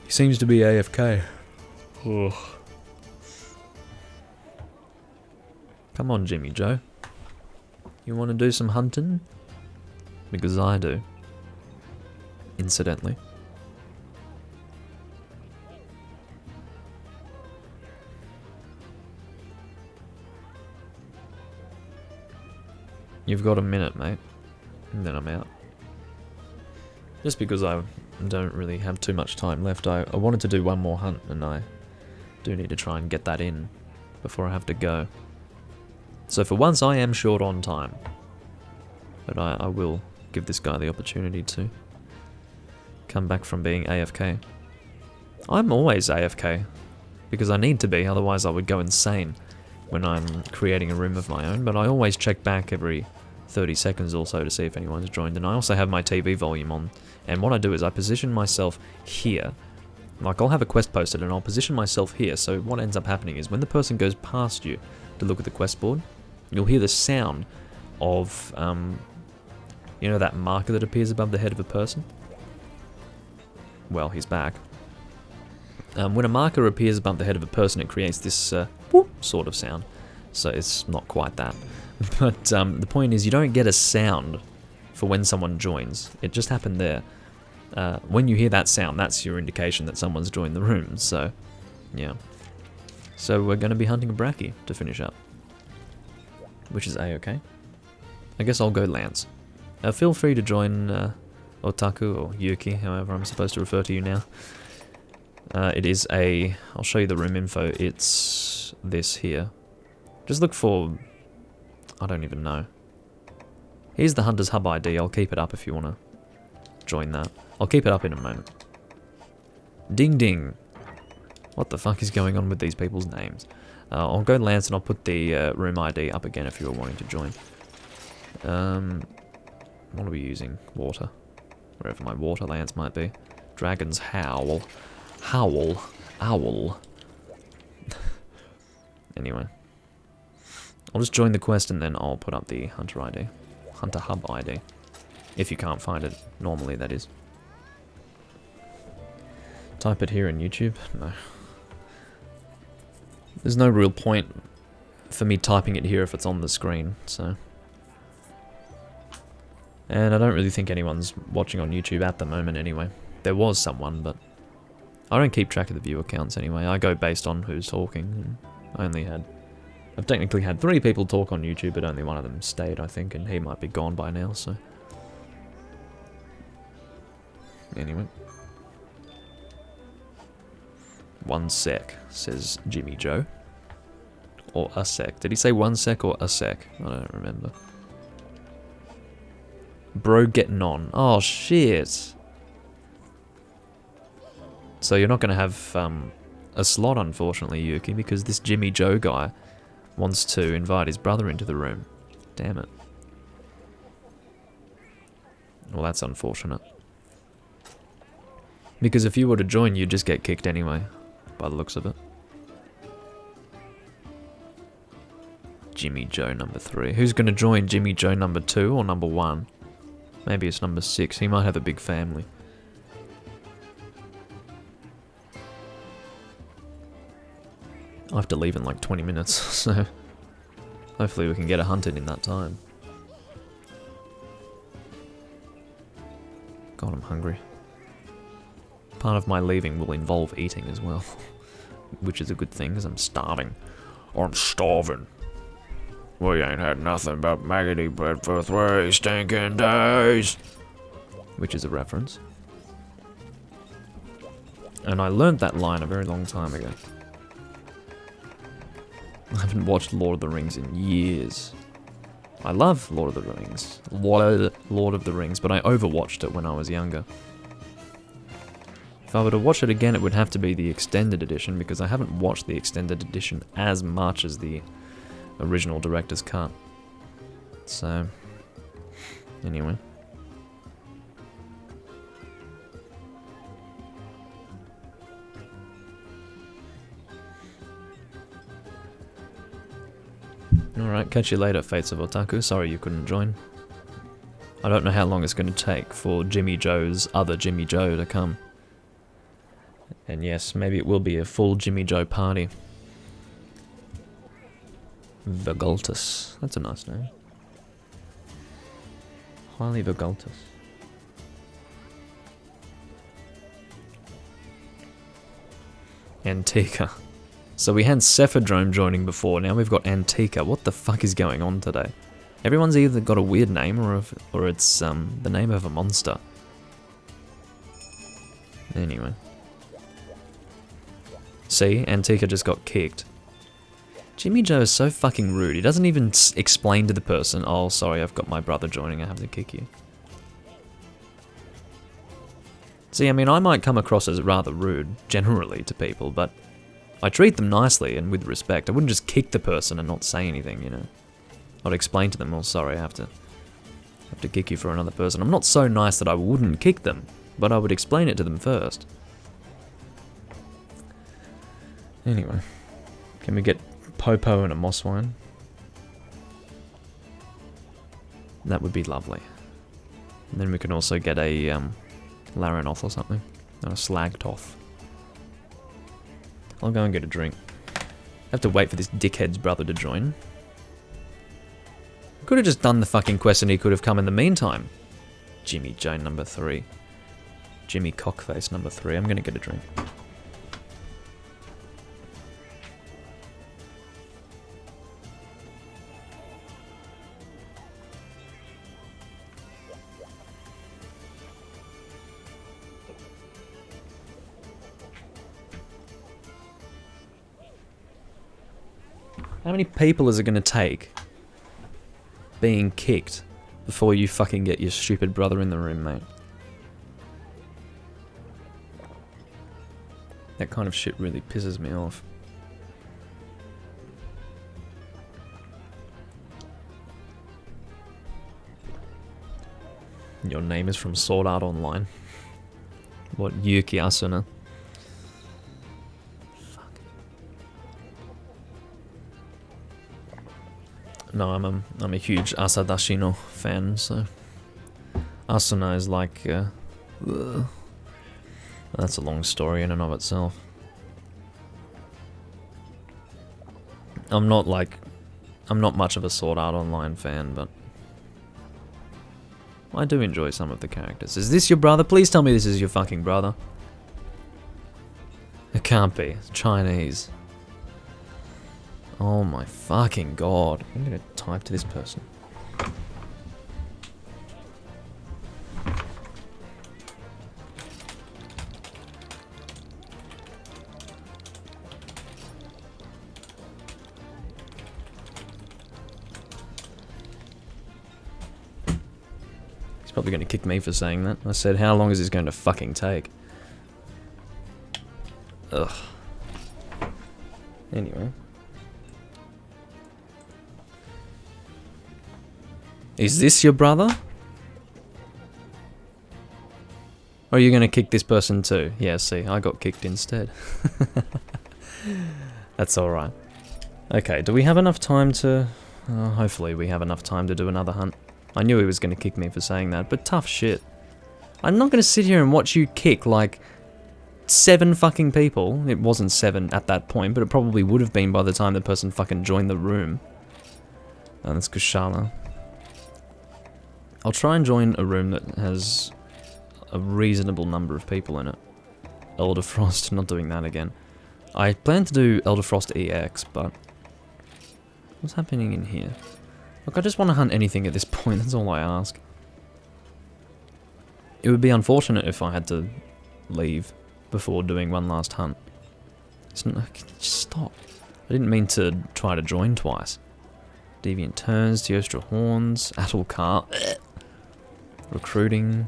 he seems to be AFK. Ugh. Come on, Jimmy Joe. You want to do some hunting? Because I do. Incidentally. You've got a minute, mate. And then I'm out. Just because I don't really have too much time left, I wanted to do one more hunt, and I do need to try and get that in before I have to go. So for once I am short on time. But I will give this guy the opportunity to come back from being AFK. I'm always AFK, because I need to be, otherwise I would go insane when I'm creating a room of my own, but I always check back every 30 seconds or so to see if anyone's joined, and I also have my TV volume on, and what I do is I position myself here. Like, I'll have a quest posted and I'll position myself here, so what ends up happening is when the person goes past you to look at the quest board, you'll hear the sound of, you know that marker that appears above the head of a person? Well, he's back. When a marker appears above the head of a person, it creates this whoop sort of sound. So it's not quite that. But the point is, you don't get a sound for when someone joins. It just happened there. When you hear that sound, that's your indication that someone's joined the room. So, yeah. So we're going to be hunting a Brachy to finish up. Which is A-okay. I guess I'll go Lance. Feel free to join Otaku or Yuki, however I'm supposed to refer to you now. It is a... I'll show you the room info. It's this here. Just look for... I don't even know. Here's the Hunter's Hub ID. I'll keep it up if you want to join that. I'll keep it up in a moment. Ding ding. What the fuck is going on with these people's names? I'll go Lance and I'll put the room ID up again if you were wanting to join. What are we using? Water. Wherever my water Lance might be. Dragon's Howl. Howl. Owl. Anyway. I'll just join the quest and then I'll put up the Hunter ID. Hunter Hub ID. If you can't find it. Normally, that is. Type it here in YouTube? No. There's no real point for me typing it here if it's on the screen, so... And I don't really think anyone's watching on YouTube at the moment anyway. There was someone, but... I don't keep track of the viewer counts anyway. I go based on who's talking. I've technically had 3 people talk on YouTube, but only one of them stayed, I think, and he might be gone by now, so... Anyway. 1 sec, says Jimmy Joe. Or a sec. Did he say 1 sec or a sec? I don't remember. Bro getting on. Oh, shit. So you're not going to have a slot, unfortunately, Yuki, because this Jimmy Joe guy wants to invite his brother into the room. Damn it. Well, that's unfortunate. Because if you were to join, you'd just get kicked anyway, by the looks of it. Jimmy Joe number 3. Who's going to join Jimmy Joe number 2 or number 1? Maybe it's number 6. He might have a big family. I have to leave in like 20 minutes, so hopefully we can get a hunted in that time. God, I'm hungry. Part of my leaving will involve eating as well, which is a good thing because I'm starving. I'm starving. We ain't had nothing but maggoty bread for 3 stinking days. Which is a reference. And I learned that line a very long time ago. I haven't watched Lord of the Rings in years. I love Lord of the Rings. Lord of the Rings, but I overwatched it when I was younger. If I were to watch it again, it would have to be the extended edition, because I haven't watched the extended edition as much as the original director's cut. So, anyway. Alright, catch you later, Fates of Otaku. Sorry you couldn't join. I don't know how long it's going to take for Jimmy Joe's other Jimmy Joe to come. And yes, maybe it will be a full Jimmy Joe party. Vagultus. That's a nice name. Highly Vagultus. Antica. So we had Cephadrome joining before, now we've got Antica. What the fuck is going on today? Everyone's either got a weird name or it's the name of a monster. Anyway. See, Antica just got kicked. Jimmy Joe is so fucking rude. He doesn't even explain to the person, oh, sorry, I've got my brother joining, I have to kick you. See, I mean, I might come across as rather rude, generally, to people, but I treat them nicely and with respect. I wouldn't just kick the person and not say anything, you know. I'd explain to them, oh, sorry, I have to kick you for another person. I'm not so nice that I wouldn't kick them, but I would explain it to them first. Anyway, can we get Popo and a Mosswine? That would be lovely. And then we can also get a Laranoth or something, or a Slagtoth. I'll go and get a drink. I have to wait for this dickhead's brother to join. I could have just done the fucking quest and he could have come in the meantime. Jimmy Joe number 3. Jimmy Cockface number 3. I'm gonna get a drink. How many people is it gonna take being kicked before you fucking get your stupid brother in the room, mate? That kind of shit really pisses me off. Your name is from Sword Art Online. What, Yuki Asuna? No, I'm a huge Asadashino fan, so Asuna is like that's a long story in and of itself. I'm not much of a Sword Art Online fan, but I do enjoy some of the characters. Is this your brother? Please tell me this is your fucking brother. It can't be. It's Chinese. Oh my fucking god. I'm gonna type to this person. He's probably gonna kick me for saying that. I said, how long is this going to fucking take? Ugh. Anyway. Is this your brother? Or are you gonna kick this person too? Yeah, see, I got kicked instead. That's alright. Okay, do we have enough time to... Hopefully we have enough time to do another hunt. I knew he was going to kick me for saying that, but tough shit. I'm not going to sit here and watch you kick like 7 fucking people. It wasn't 7 at that point, but it probably would have been by the time the person fucking joined the room. That's Kushala. I'll try and join a room that has a reasonable number of people in it. Elder Frost, not doing that again. I plan to do Elder Frost EX, but what's happening in here? Look, I just want to hunt anything at this point, that's all I ask. It would be unfortunate if I had to leave before doing one last hunt. Just stop. I didn't mean to try to join twice. Deviant Turns, Teostra Horns, Atulkar, Recruiting.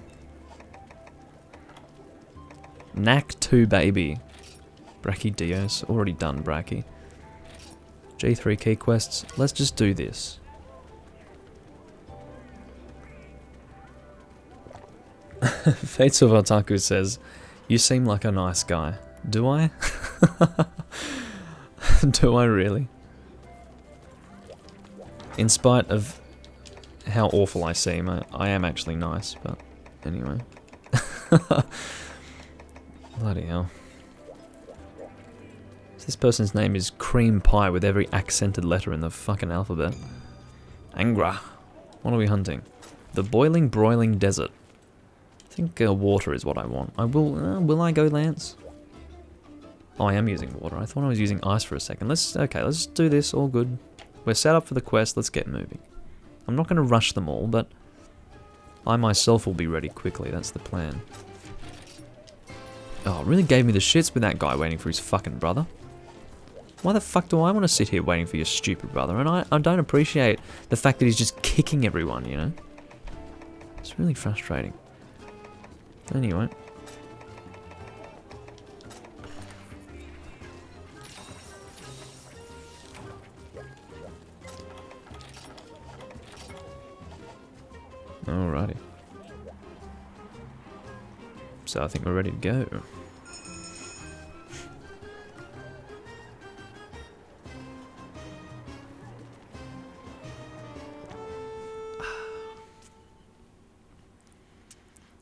Knack 2 Baby. Brachydios, already done Brachy. G3 key quests, let's just do this. Fates of Otaku says, you seem like a nice guy. Do I? Do I really? In spite of how awful I seem, I am actually nice, but anyway. Bloody hell. This person's name is Cream Pie with every accented letter in the fucking alphabet. Angra. What are we hunting? The boiling, broiling desert. I think water is what I want. Will I go Lance? Oh, I am using water. I thought I was using ice for a second. Okay, let's do this, all good. We're set up for the quest, let's get moving. I'm not going to rush them all, but I myself will be ready quickly, that's the plan. Oh, it really gave me the shits with that guy waiting for his fucking brother. Why the fuck do I want to sit here waiting for your stupid brother? And I don't appreciate the fact that he's just kicking everyone, you know? It's really frustrating. Anyway. Alrighty. So I think we're ready to go.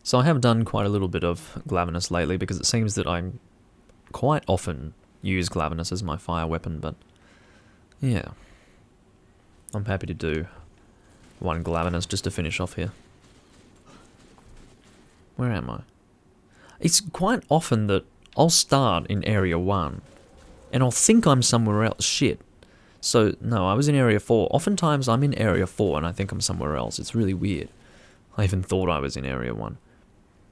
So I have done quite a little bit of Glavenus lately because it seems that I quite often use Glavenus as my fire weapon, but yeah. I'm happy to do one Glavenus just to finish off here. Where am I? It's quite often that I'll start in Area 1 and I'll think I'm somewhere else. Shit. So, no, I was in Area 4. Oftentimes I'm in Area 4 and I think I'm somewhere else. It's really weird. I even thought I was in Area 1.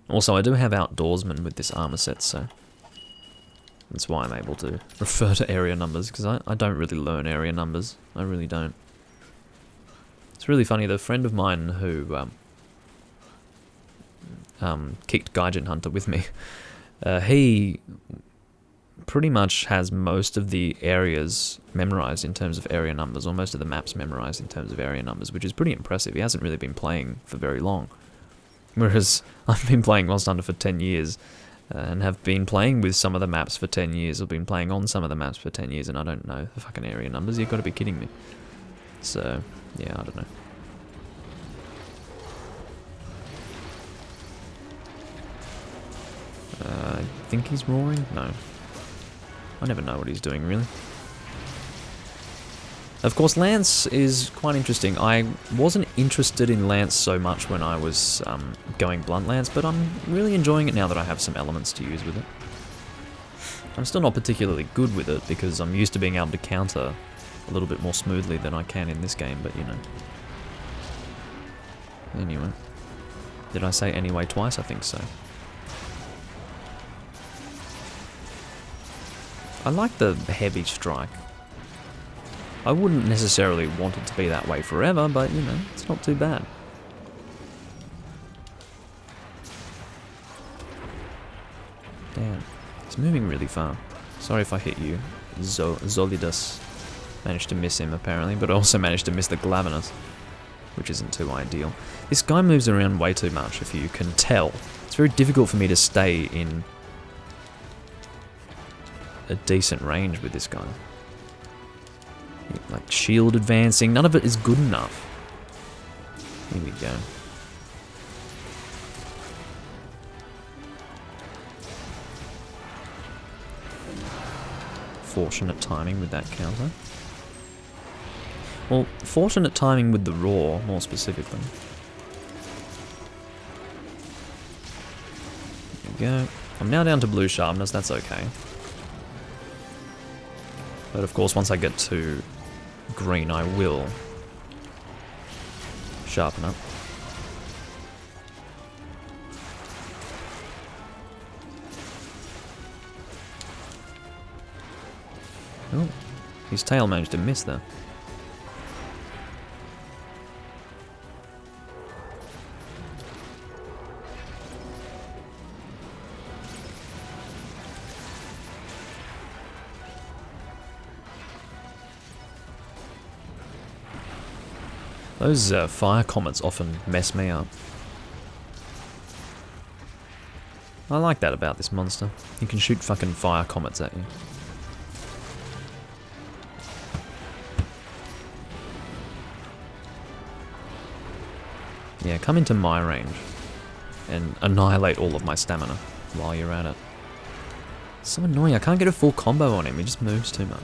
Also, I do have Outdoorsman with this armor set, so that's why I'm able to refer to area numbers, because I don't really learn area numbers. I really don't. It's really funny, the friend of mine who kicked Gaijin Hunter with me, he pretty much has most of the areas memorized in terms of area numbers, or most of the maps memorized in terms of area numbers, which is pretty impressive. He hasn't really been playing for very long. Whereas I've been playing Monster Hunter for 10 years, and have been playing with some of the maps for 10 years, or been playing on some of the maps for 10 years, and I don't know the fucking area numbers. You've got to be kidding me. So, yeah, I don't know. I think he's roaring? No. I never know what he's doing, really. Of course, Lance is quite interesting. I wasn't interested in Lance so much when I was going Blunt Lance, but I'm really enjoying it now that I have some elements to use with it. I'm still not particularly good with it, because I'm used to being able to counter a little bit more smoothly than I can in this game, but you know. Anyway. Did I say anyway twice? I think so. I like the heavy strike. I wouldn't necessarily want it to be that way forever, but, you know, it's not too bad. Damn, he's moving really far. Sorry if I hit you. Zolidus. Managed to miss him, apparently, but also managed to miss the Glavenus, which isn't too ideal. This guy moves around way too much, if you can tell. It's very difficult for me to stay in a decent range with this guy. Like shield advancing, none of it is good enough. Here we go. Fortunate timing with that counter. Well, fortunate timing with the roar, more specifically. There we go. I'm now down to blue sharpness, that's okay. But of course, once I get to green, I will sharpen up. Oh, his tail managed to miss there. Those fire comets often mess me up. I like that about this monster. He can shoot fucking fire comets at you. Yeah, come into my range and annihilate all of my stamina while you're at it. It's so annoying, I can't get a full combo on him, he just moves too much.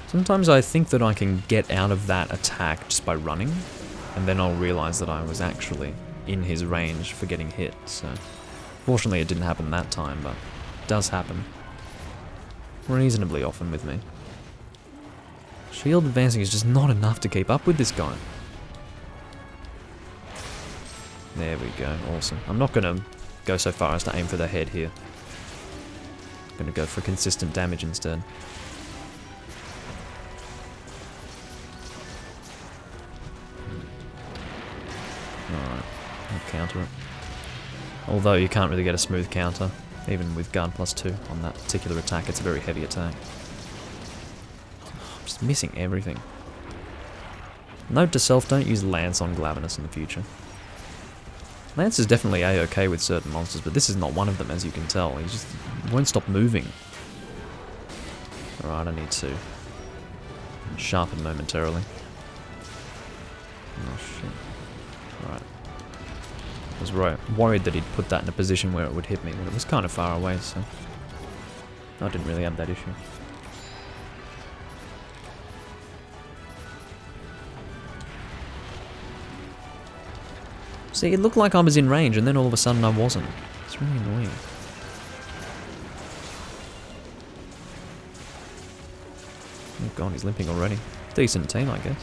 Sometimes I think that I can get out of that attack just by running, and then I'll realise that I was actually in his range for getting hit, so... Fortunately it didn't happen that time, but it does happen. Reasonably often with me. Shield advancing is just not enough to keep up with this guy. There we go, awesome. I'm not going to go so far as to aim for the head here. I'm going to go for consistent damage instead. Counter it. Although you can't really get a smooth counter, even with guard +2 on that particular attack. It's a very heavy attack. I'm just missing everything. Note to self, don't use Lance on Glavenus in the future. Lance is definitely A-okay with certain monsters, but this is not one of them, as you can tell. He just won't stop moving. Alright, I need to sharpen momentarily. Oh shit. Alright. I was worried that he'd put that in a position where it would hit me, but it was kind of far away, so I didn't really have that issue. See, it looked like I was in range, and then all of a sudden I wasn't. It's really annoying. Oh god, he's limping already. Decent team, I guess.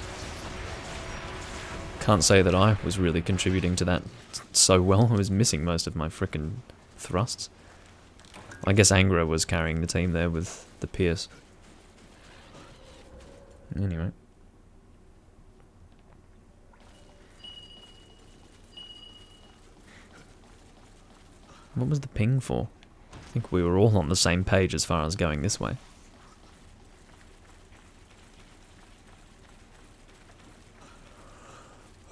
Can't say that I was really contributing to that so well. I was missing most of my frickin' thrusts. I guess Angra was carrying the team there with the Pierce. Anyway. What was the ping for? I think we were all on the same page as far as going this way.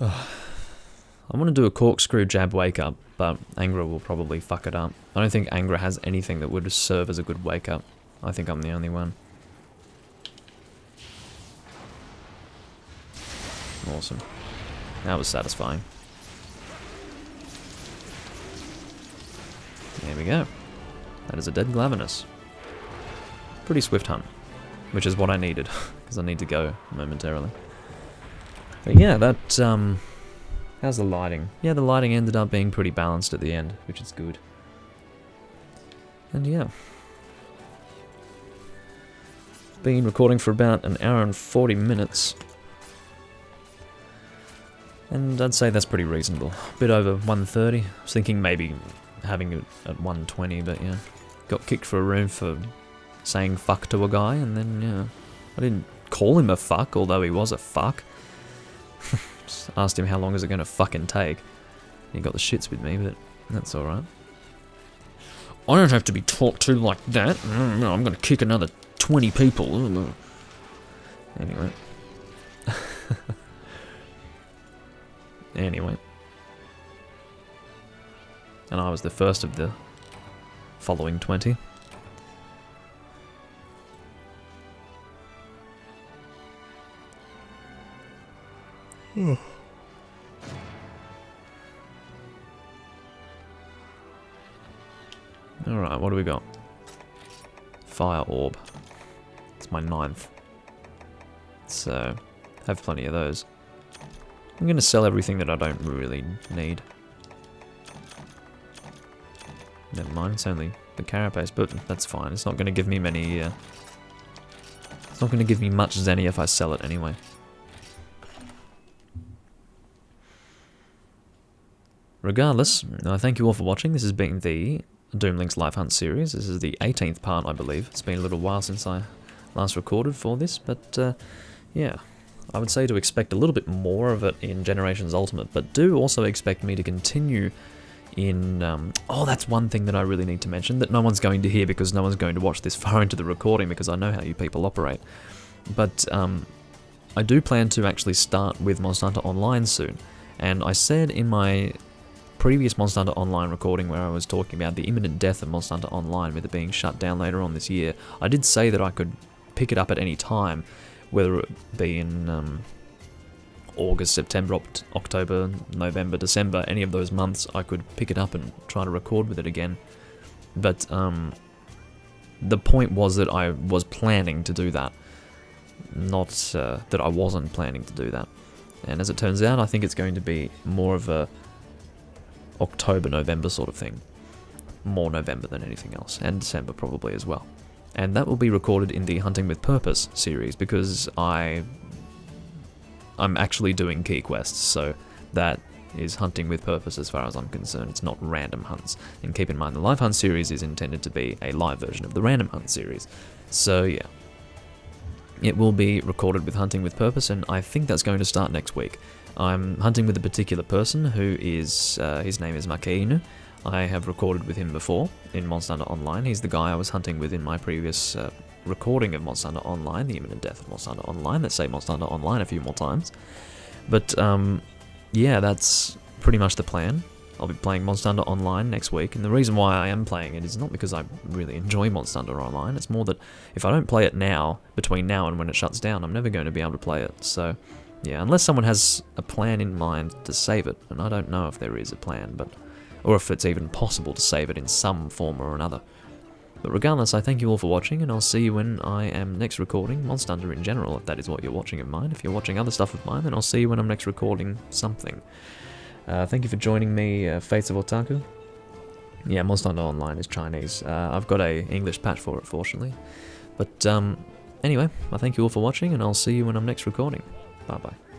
I want to do a corkscrew jab wake up, but Angra will probably fuck it up. I don't think Angra has anything that would serve as a good wake up. I think I'm the only one. Awesome. That was satisfying. There we go. That is a dead Glavenus. Pretty swift hunt, which is what I needed, because I need to go momentarily. But yeah, that, how's the lighting? Yeah, the lighting ended up being pretty balanced at the end, which is good. And yeah. Been recording for about an hour and 40 minutes. And I'd say that's pretty reasonable. A bit over 130. I was thinking maybe having it at 120, but yeah. Got kicked for a room for saying fuck to a guy, and then, yeah. I didn't call him a fuck, although he was a fuck. Just asked him how long is it going to fucking take. He got the shits with me, but that's alright. I don't have to be talked to like that. I'm going to kick another 20 people. Anyway. Anyway. And I was the first of the following 20. Alright, what do we got? Fire orb. It's my 9th. So, have plenty of those. I'm going to sell everything that I don't really need. Never mind, it's only the carapace, but that's fine. It's not going to give me many... it's not going to give me much Zenny if I sell it anyway. Regardless, thank you all for watching. This has been the Doomlink's Life Hunt series. This is the 18th part, I believe. It's been a little while since I last recorded for this, but yeah. I would say to expect a little bit more of it in Generations Ultimate, but do also expect me to continue in... oh, that's one thing that I really need to mention, that no one's going to hear because no one's going to watch this far into the recording because I know how you people operate. But I do plan to actually start with Monster Hunter Online soon, and I said in my previous Monster Hunter Online recording where I was talking about the imminent death of Monster Hunter Online with it being shut down later on this year, I did say that I could pick it up at any time, whether it be in August, September, October, November, December, any of those months, I could pick it up and try to record with it again. But the point was that I was planning to do that, not that I wasn't planning to do that. And as it turns out, I think it's going to be more of a October, November sort of thing. More November than anything else, and December probably as well. And that will be recorded in the Hunting with Purpose series, because I'm actually doing key quests, so that is hunting with purpose as far as I'm concerned. It's not random hunts. And keep in mind, the Live Hunt series is intended to be a live version of the Random Hunt series. So yeah, it will be recorded with Hunting with Purpose, and I think that's going to start next week. I'm hunting with a particular person who is, his name is Makeinu. I have recorded with him before in Monster Hunter Online. He's the guy I was hunting with in my previous recording of Monster Hunter Online, the imminent death of Monster Hunter Online. Let's say Monster Hunter Online a few more times. But yeah, that's pretty much the plan. I'll be playing Monster Hunter Online next week, and the reason why I am playing it is not because I really enjoy Monster Hunter Online. It's more that if I don't play it now, between now and when it shuts down, I'm never going to be able to play it. So yeah, unless someone has a plan in mind to save it, and I don't know if there is a plan, but or if it's even possible to save it in some form or another. But regardless, I thank you all for watching, and I'll see you when I am next recording Monster Hunter in general, if that is what you're watching of mine. If you're watching other stuff of mine, then I'll see you when I'm next recording something. Thank you for joining me, Fates of Otaku. Yeah, Monster Hunter Online is Chinese. I've got a English patch for it, fortunately. But anyway, I thank you all for watching, and I'll see you when I'm next recording. Bye-bye.